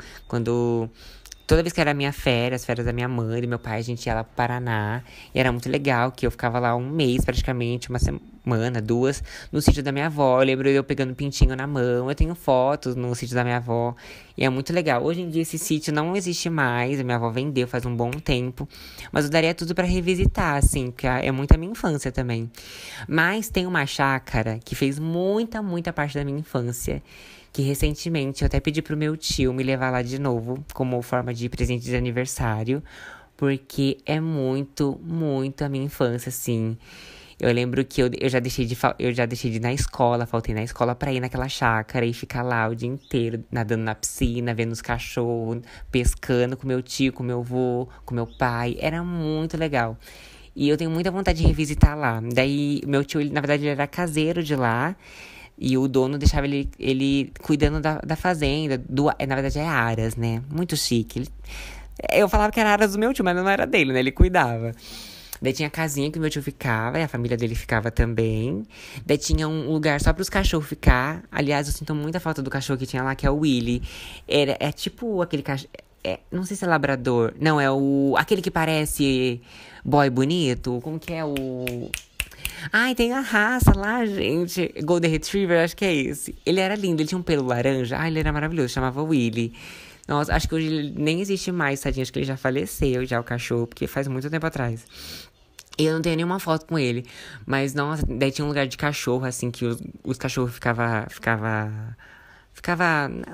toda vez que era as férias da minha mãe e do meu pai, a gente ia lá pro Paraná. E era muito legal, que eu ficava lá um mês, praticamente, uma semana, 2, no sítio da minha avó. Eu lembro eu pegando pintinho na mão. Eu tenho fotos no sítio da minha avó. E é muito legal. Hoje em dia esse sítio não existe mais. A minha avó vendeu faz um bom tempo. Mas eu daria tudo pra revisitar, assim, porque é muito a minha infância também. Mas tem uma chácara que fez muita, muita parte da minha infância. Que recentemente eu até pedi pro meu tio me levar lá de novo, como forma de presente de aniversário. Porque é muito, muito a minha infância, assim. Eu lembro que eu já deixei de ir na escola, faltei na escola pra ir naquela chácara e ficar lá o dia inteiro, nadando na piscina, vendo os cachorros, pescando com meu tio, com meu avô, com meu pai. Era muito legal. E eu tenho muita vontade de revisitar lá. Daí, meu tio, na verdade, ele era caseiro de lá. E o dono deixava ele cuidando da fazenda. Na verdade, é Aras, né? Muito chique. Eu falava que era Aras do meu tio, mas não era dele, né? Ele cuidava. Daí tinha a casinha que o meu tio ficava, e a família dele ficava também. Daí tinha um lugar só pros cachorros ficar. Aliás, eu sinto muita falta do cachorro que tinha lá, que é o Willy. É tipo aquele cachorro... não sei se é labrador. Não, aquele que parece boy bonito. Como que é o... Ai, tem a raça lá, gente. Golden Retriever, acho que é esse. Ele era lindo, ele tinha um pelo laranja. Ai, ele era maravilhoso, chamava Willy. Nossa, acho que hoje ele nem existe mais, tadinho. Acho que ele já faleceu, já o cachorro, porque faz muito tempo atrás. E eu não tenho nenhuma foto com ele. Mas, nossa, daí tinha um lugar de cachorro, assim, que os cachorros ficava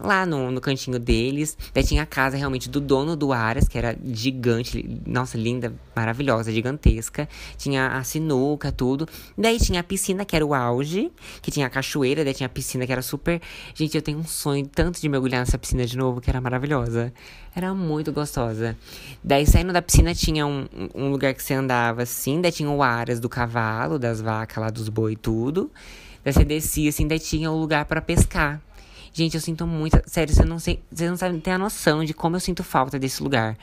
lá no cantinho deles. Daí tinha a casa realmente do dono do Aras, que era gigante. Nossa, linda, maravilhosa, gigantesca. Tinha a sinuca, tudo. Daí tinha a piscina, que era o auge. Que tinha a cachoeira, daí tinha a piscina, que era super... Gente, eu tenho um sonho tanto de mergulhar nessa piscina de novo, que era maravilhosa. Era muito gostosa. Daí, saindo da piscina, tinha um lugar que você andava assim. Daí tinha o Aras do cavalo, das vacas lá, dos boi e tudo. Daí você descia assim, daí tinha o lugar pra pescar. Gente, eu sinto muito... Sério, você não sabe ter a noção de como eu sinto falta desse lugar.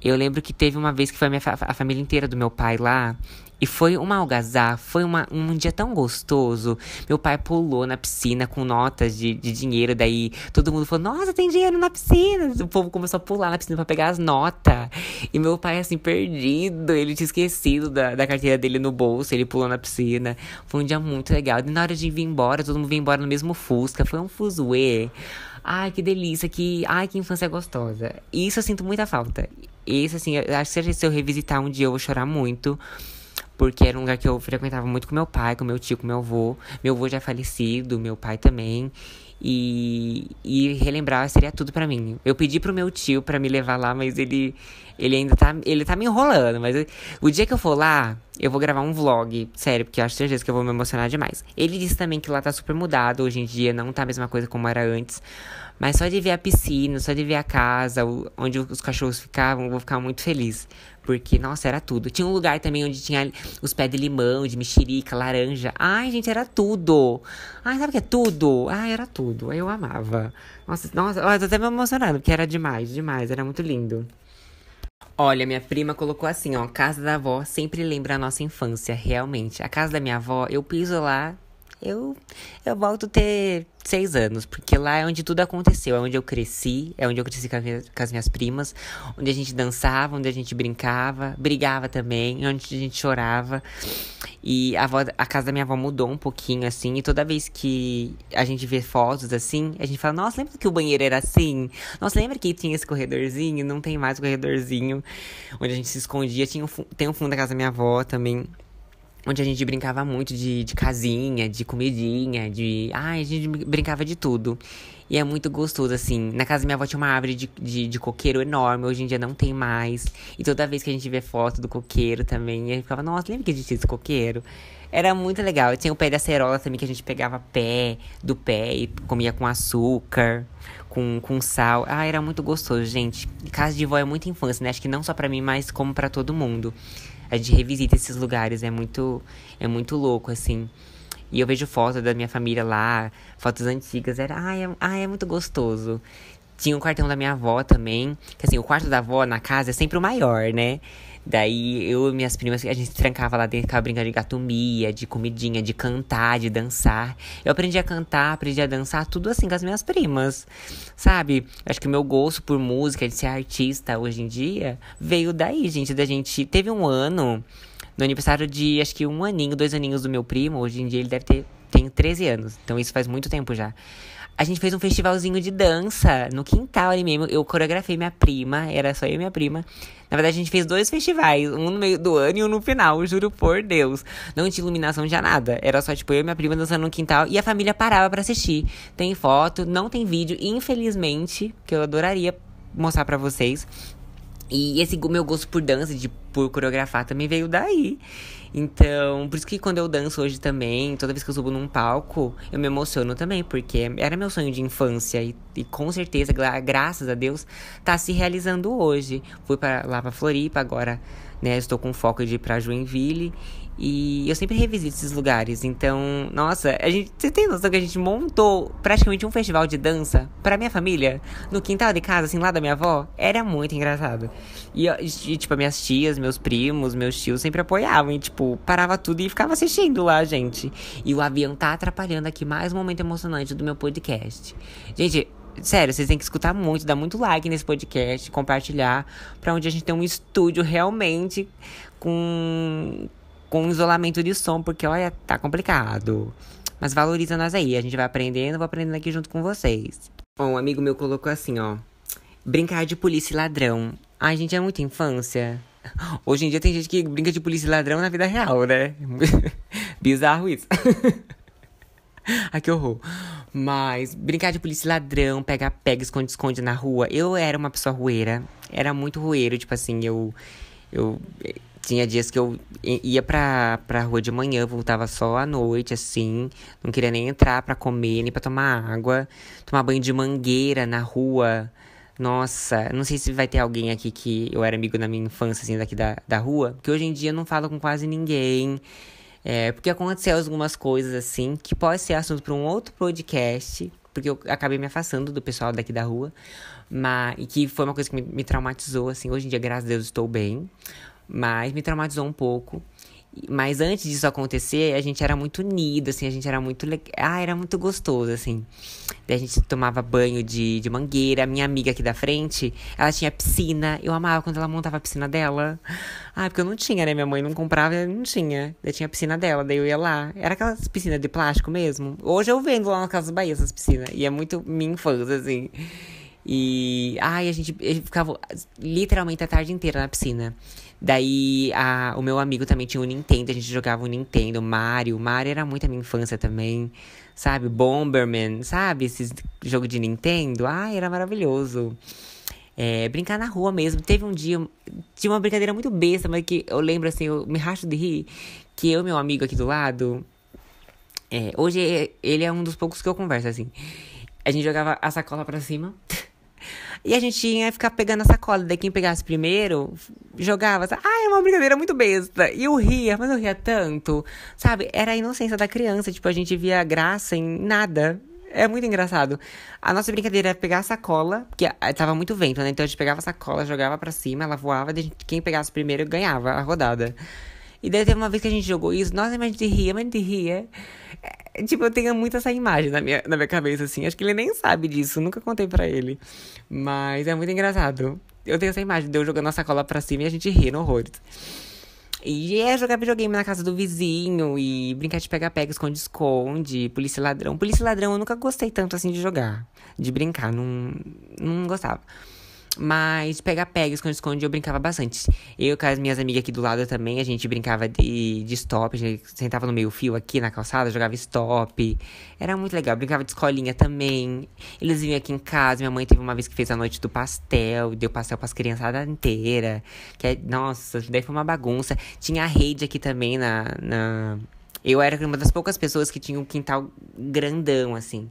Eu lembro que teve uma vez que foi a família inteira do meu pai lá. E foi uma algazarra, foi um dia tão gostoso. Meu pai pulou na piscina com notas de dinheiro. Daí todo mundo falou, nossa, tem dinheiro na piscina. O povo começou a pular na piscina pra pegar as notas. E meu pai, assim, perdido. Ele tinha esquecido da carteira dele no bolso. Ele pulou na piscina. Foi um dia muito legal. E na hora de vir embora, todo mundo veio embora no mesmo Fusca. Foi um fuzuê. Ai, que delícia. Ai, que infância gostosa. Isso eu sinto muita falta. Isso, assim, eu acho que se eu revisitar um dia eu vou chorar muito. Porque era um lugar que eu frequentava muito com meu pai, com meu tio, com meu avô. Meu avô já é falecido, meu pai também. E relembrar seria tudo pra mim. Eu pedi pro meu tio pra me levar lá, mas ele ainda tá me enrolando. Mas o dia que eu for lá, eu vou gravar um vlog. Sério, porque eu acho certeza que eu vou me emocionar demais. Ele disse também que lá tá super mudado. Hoje em dia não tá a mesma coisa como era antes. Mas só de ver a piscina, só de ver a casa, onde os cachorros ficavam, eu vou ficar muito feliz. Porque, nossa, era tudo. Tinha um lugar também onde tinha os pés de limão, de mexerica, laranja. Ai, gente, era tudo. Ai, sabe o que é tudo? Ai, era tudo. Eu amava. Nossa, eu tô até me emocionando, porque era demais, demais. Era muito lindo. Olha, minha prima colocou assim, ó. Casa da avó sempre lembra a nossa infância, realmente. A casa da minha avó, eu piso lá, eu, eu volto a ter 6 anos, porque lá é onde tudo aconteceu, é onde eu cresci com as minhas primas, onde a gente dançava, onde a gente brincava, brigava também, onde a gente chorava. E a casa da minha avó mudou um pouquinho, assim, e toda vez que a gente vê fotos assim, a gente fala, nossa, lembra que o banheiro era assim? Nossa, lembra que tinha esse corredorzinho? Não tem mais o corredorzinho onde a gente se escondia. Tem um fundo da casa da minha avó também, onde a gente brincava muito de casinha, de comidinha, Ai, a gente brincava de tudo. E é muito gostoso, assim. Na casa da minha avó tinha uma árvore de coqueiro enorme, hoje em dia não tem mais. E toda vez que a gente vê foto do coqueiro também, a gente ficava, nossa, lembra que a gente tinha esse coqueiro? Era muito legal. Tinha o pé de acerola também, que a gente pegava do pé e comia com açúcar, com sal. Ah, era muito gostoso, gente. Casa de vó é muita infância, né? Acho que não só pra mim, mas como pra todo mundo. A gente revisita esses lugares, é muito louco, assim. E eu vejo fotos da minha família lá, fotos antigas, é muito gostoso. Tinha o quartão da minha avó também, que assim, o quarto da avó na casa é sempre o maior, né? Daí eu e minhas primas, a gente se trancava lá dentro, ficava brincando de gatomia, de comidinha, de cantar, de dançar. Eu aprendi a cantar, aprendi a dançar, tudo assim com as minhas primas, sabe? Acho que o meu gosto por música, de ser artista hoje em dia, veio daí, gente. Da gente teve um ano, no aniversário de, acho que 1 aninho, 2 aninhos do meu primo, hoje em dia ele tem 13 anos, então isso faz muito tempo já. A gente fez um festivalzinho de dança no quintal ali mesmo. Eu coreografei minha prima, era só eu e minha prima. Na verdade, a gente fez 2 festivais, um no meio do ano e um no final, juro por Deus. Não tinha iluminação, não tinha nada. Era só, tipo, eu e minha prima dançando no quintal e a família parava pra assistir. Tem foto, não tem vídeo, infelizmente, que eu adoraria mostrar pra vocês. E esse meu gosto por dança, por coreografar, também veio daí. Então, por isso que quando eu danço hoje também, toda vez que eu subo num palco, eu me emociono também, porque era meu sonho de infância e com certeza, graças a Deus, tá se realizando hoje. Fui lá pra Floripa, agora, né, estou com foco de ir pra Joinville. E eu sempre revisito esses lugares. Então, nossa, você tem noção que a gente montou praticamente um festival de dança pra minha família no quintal de casa, assim, lá da minha avó? Era muito engraçado. Tipo, minhas tias, meus primos, meus tios sempre apoiavam. E, tipo, parava tudo e ficava assistindo lá, gente. E o avião tá atrapalhando aqui mais um momento emocionante do meu podcast. Gente, sério, vocês têm que escutar muito, dar muito like nesse podcast, compartilhar, pra onde a gente tem um estúdio realmente com isolamento de som, porque, olha, tá complicado. Mas valoriza nós aí, a gente vai aprendendo, vou aprendendo aqui junto com vocês. Bom, um amigo meu colocou assim, ó. Brincar de polícia e ladrão. Ai, gente, é muita infância. Hoje em dia tem gente que brinca de polícia e ladrão na vida real, né? Bizarro isso. Ai, que horror. Mas brincar de polícia e ladrão, pega, esconde na rua. Eu era uma pessoa rueira. Era muito rueiro, tipo assim, eu tinha dias que eu ia pra rua de manhã, voltava só à noite, assim. Não queria nem entrar pra comer, nem pra tomar água. Tomar banho de mangueira na rua. Nossa, não sei se vai ter alguém aqui que eu era amigo na minha infância, assim, daqui da rua. Porque hoje em dia eu não falo com quase ninguém. Porque aconteceu algumas coisas, assim, que pode ser assunto pra um outro podcast. Porque eu acabei me afastando do pessoal daqui da rua. E que foi uma coisa que me traumatizou, assim. Hoje em dia, graças a Deus, estou bem. Mas me traumatizou um pouco. Mas antes disso acontecer, a gente era muito unido, assim, a gente era muito legal. Ah, era muito gostoso, assim. Daí a gente tomava banho de mangueira. A minha amiga aqui da frente, ela tinha piscina. Eu amava quando ela montava a piscina dela. Ah, porque eu não tinha, né? Minha mãe não comprava, eu não tinha. Daí tinha a piscina dela, daí eu ia lá. Era aquelas piscinas de plástico mesmo. Hoje eu vendo lá na Casa Bahia essas piscinas. E é muito minha infância, assim. E, ai, a gente ficava literalmente a tarde inteira na piscina. Daí, o meu amigo também tinha um Nintendo, a gente jogava um Nintendo, Mario. Mario era muito a minha infância também, sabe? Bomberman, sabe? Esses jogos de Nintendo. Ai, era maravilhoso. Brincar na rua mesmo. Teve um dia, tinha uma brincadeira muito besta, mas que eu lembro assim, eu me racho de rir, que eu e meu amigo aqui do lado, hoje ele é um dos poucos que eu converso assim. A gente jogava a sacola pra cima. E a gente ia ficar pegando a sacola. Daí quem pegasse primeiro, jogava. Ah, é uma brincadeira muito besta. E eu ria, mas eu ria tanto. Sabe? Era a inocência da criança. Tipo, a gente via graça em nada. É muito engraçado. A nossa brincadeira era pegar a sacola, porque tava muito vento, né? Então a gente pegava a sacola, jogava pra cima, ela voava, quem pegasse primeiro ganhava a rodada. E daí teve uma vez que a gente jogou isso, nossa, mas a gente ria, mas a gente ria. Tipo, eu tenho muito essa imagem na minha cabeça, assim. Acho que ele nem sabe disso, nunca contei pra ele. Mas é muito engraçado. Eu tenho essa imagem de eu jogando a sacola pra cima e a gente rindo horrores. E jogar videogame na casa do vizinho e brincar de pega-pega, esconde-esconde, polícia e ladrão. Polícia e ladrão eu nunca gostei tanto assim de jogar, de brincar, não gostava. Mas pega-pega, esconde-esconde eu brincava bastante. Eu com as minhas amigas aqui do lado também, a gente brincava de stop. A gente sentava no meio fio aqui na calçada, jogava stop. Era muito legal, brincava de escolinha também. Eles vinham aqui em casa, minha mãe teve uma vez que fez a noite do pastel. Deu pastel pras criançadas inteira. Nossa, daí foi uma bagunça. Tinha a rede aqui também Eu era uma das poucas pessoas que tinha um quintal grandão, assim.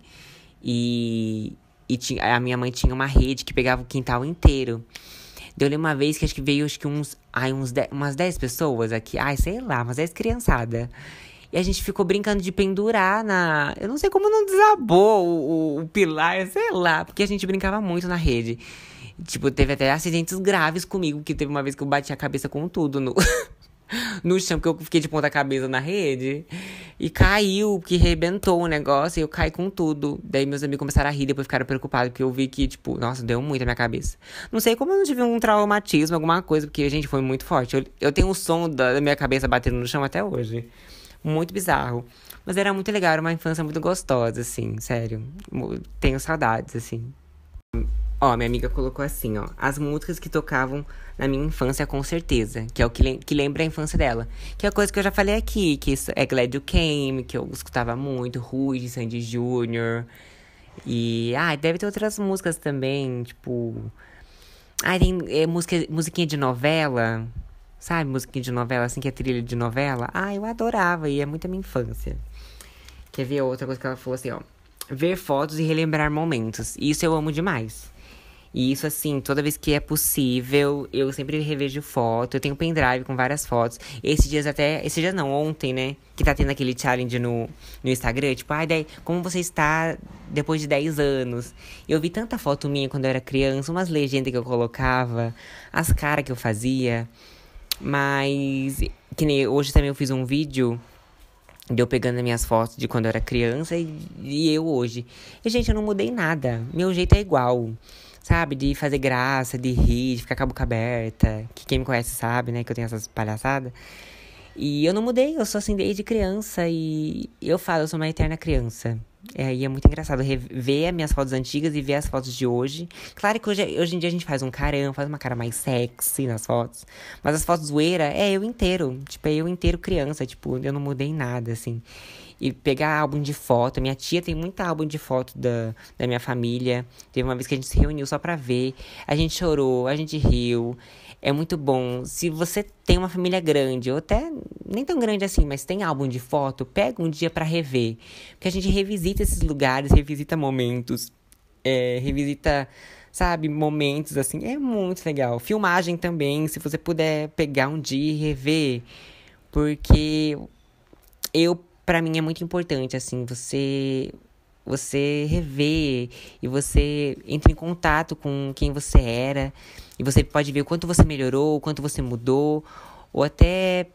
A minha mãe tinha uma rede que pegava o quintal inteiro. Deu uma vez que acho que veio umas 10 pessoas aqui. Ai, sei lá, umas 10 criançada. E a gente ficou brincando de pendurar Eu não sei como não desabou o pilar, sei lá. Porque a gente brincava muito na rede. Tipo, teve até acidentes graves comigo. Que teve uma vez que eu bati a cabeça com tudo no chão, porque eu fiquei de ponta cabeça na rede. E caiu, que rebentou o negócio. E eu caí com tudo. Daí meus amigos começaram a rir, depois ficaram preocupados. Porque eu vi que, tipo, nossa, deu muito na minha cabeça. Não sei como eu não tive um traumatismo, alguma coisa. Porque, gente, foi muito forte. Eu tenho o som da minha cabeça batendo no chão até hoje. Muito bizarro. Mas era muito legal, era uma infância muito gostosa, assim, sério. Tenho saudades, assim. Ó, minha amiga colocou assim, ó. As músicas que tocavam na minha infância, com certeza. Que é o que lembra a infância dela. Que é a coisa que eu já falei aqui. Que é Glad You Came, que eu escutava muito. Ruge, Sandy Júnior. E, deve ter outras músicas também, tipo... tem musiquinha de novela. Sabe, musiquinha de novela, assim, que é trilha de novela. Eu adorava, e é muito a minha infância. Quer ver outra coisa que ela falou assim, ó. Ver fotos e relembrar momentos. Isso eu amo demais. E isso, assim, toda vez que é possível, eu sempre revejo foto. Eu tenho um pendrive com várias fotos. Esses dias não, ontem, né? Que tá tendo aquele challenge no Instagram. Tipo, daí, como você está depois de 10 anos? Eu vi tanta foto minha quando eu era criança. Umas legendas que eu colocava. As caras que eu fazia. Mas, que nem hoje também eu fiz um vídeo de eu pegando as minhas fotos de quando eu era criança e eu hoje. E, gente, eu não mudei nada. Meu jeito é igual. Sabe? De fazer graça, de rir, de ficar com a boca aberta. Que quem me conhece sabe, né? Que eu tenho essas palhaçadas. E eu não mudei, eu sou assim desde criança. E eu falo, eu sou uma eterna criança. E é muito engraçado ver as minhas fotos antigas e ver as fotos de hoje. Claro que hoje em dia a gente faz faz uma cara mais sexy nas fotos. Mas as fotos zoeira é eu inteiro. Tipo, é eu inteiro criança. Tipo, eu não mudei nada, assim. E pegar álbum de foto. Minha tia tem muito álbum de foto da minha família. Teve uma vez que a gente se reuniu só pra ver. A gente chorou, a gente riu. É muito bom. Se você tem uma família grande, ou até nem tão grande assim, mas tem álbum de foto, pega um dia pra rever. Porque a gente revisita esses lugares, revisita momentos. Revisita, sabe, momentos assim. É muito legal. Filmagem também, se você puder pegar um dia e rever. Porque pra mim é muito importante, assim, você rever e você entra em contato com quem você era. E você pode ver o quanto você melhorou, o quanto você mudou, ou até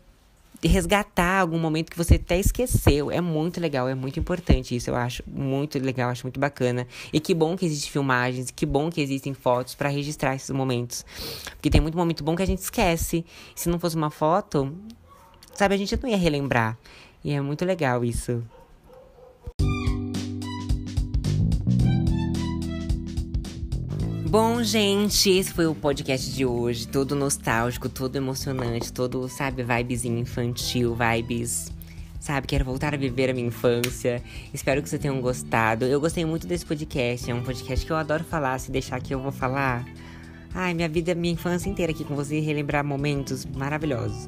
resgatar algum momento que você até esqueceu. É muito legal, é muito importante isso, eu acho muito legal, acho muito bacana. E que bom que existem filmagens, que bom que existem fotos pra registrar esses momentos. Porque tem muito momento bom que a gente esquece. Se não fosse uma foto, sabe, a gente não ia relembrar. E é muito legal isso. Bom, gente, esse foi o podcast de hoje. Todo nostálgico, todo emocionante, todo, sabe, vibezinho infantil, vibes... Sabe, quero voltar a viver a minha infância. Espero que vocês tenham gostado. Eu gostei muito desse podcast. É um podcast que eu adoro falar. Se deixar aqui, eu vou falar. Ai, minha vida, minha infância inteira aqui com você. Relembrar momentos maravilhosos.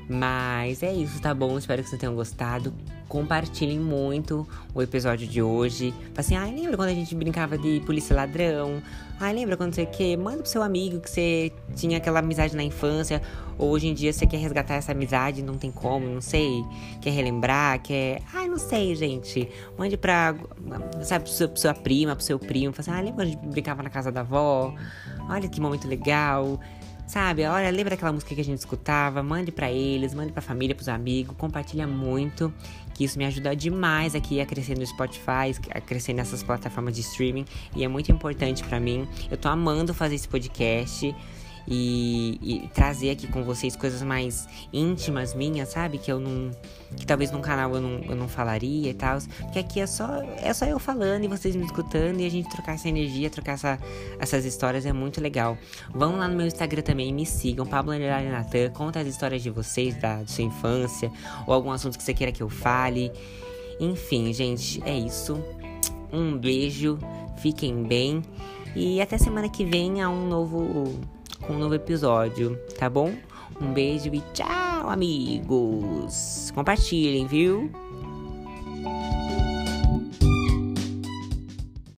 Mas é isso, tá bom? Espero que vocês tenham gostado. Compartilhem muito o episódio de hoje. Assim, ai, lembra quando a gente brincava de polícia e ladrão? Ai, lembra quando você quer? Manda pro seu amigo que você tinha aquela amizade na infância. Ou hoje em dia você quer resgatar essa amizade, não tem como, não sei. Quer relembrar, quer... Ai, não sei, gente. Mande pra, sabe, pra sua prima, pro seu primo. Fala assim, lembra quando a gente brincava na casa da avó? Olha que momento legal. Sabe, olha, lembra daquela música que a gente escutava? Mande pra eles, mande pra família, pros amigos. Compartilha muito, que isso me ajuda demais aqui a crescer no Spotify, a crescer nessas plataformas de streaming. E é muito importante pra mim. Eu tô amando fazer esse podcast e trazer aqui com vocês coisas mais íntimas minhas, sabe? Que talvez num canal eu não falaria e tal. Porque aqui é só eu falando e vocês me escutando e a gente trocar essa energia, trocar essas histórias é muito legal. Vão lá no meu Instagram também, me sigam, Pablo_Natan, conta as histórias de vocês, da sua infância, ou algum assunto que você queira que eu fale. Enfim, gente, é isso. Um beijo, fiquem bem e até semana que vem com um novo episódio, tá bom? Um beijo e tchau, amigos! Compartilhem, viu?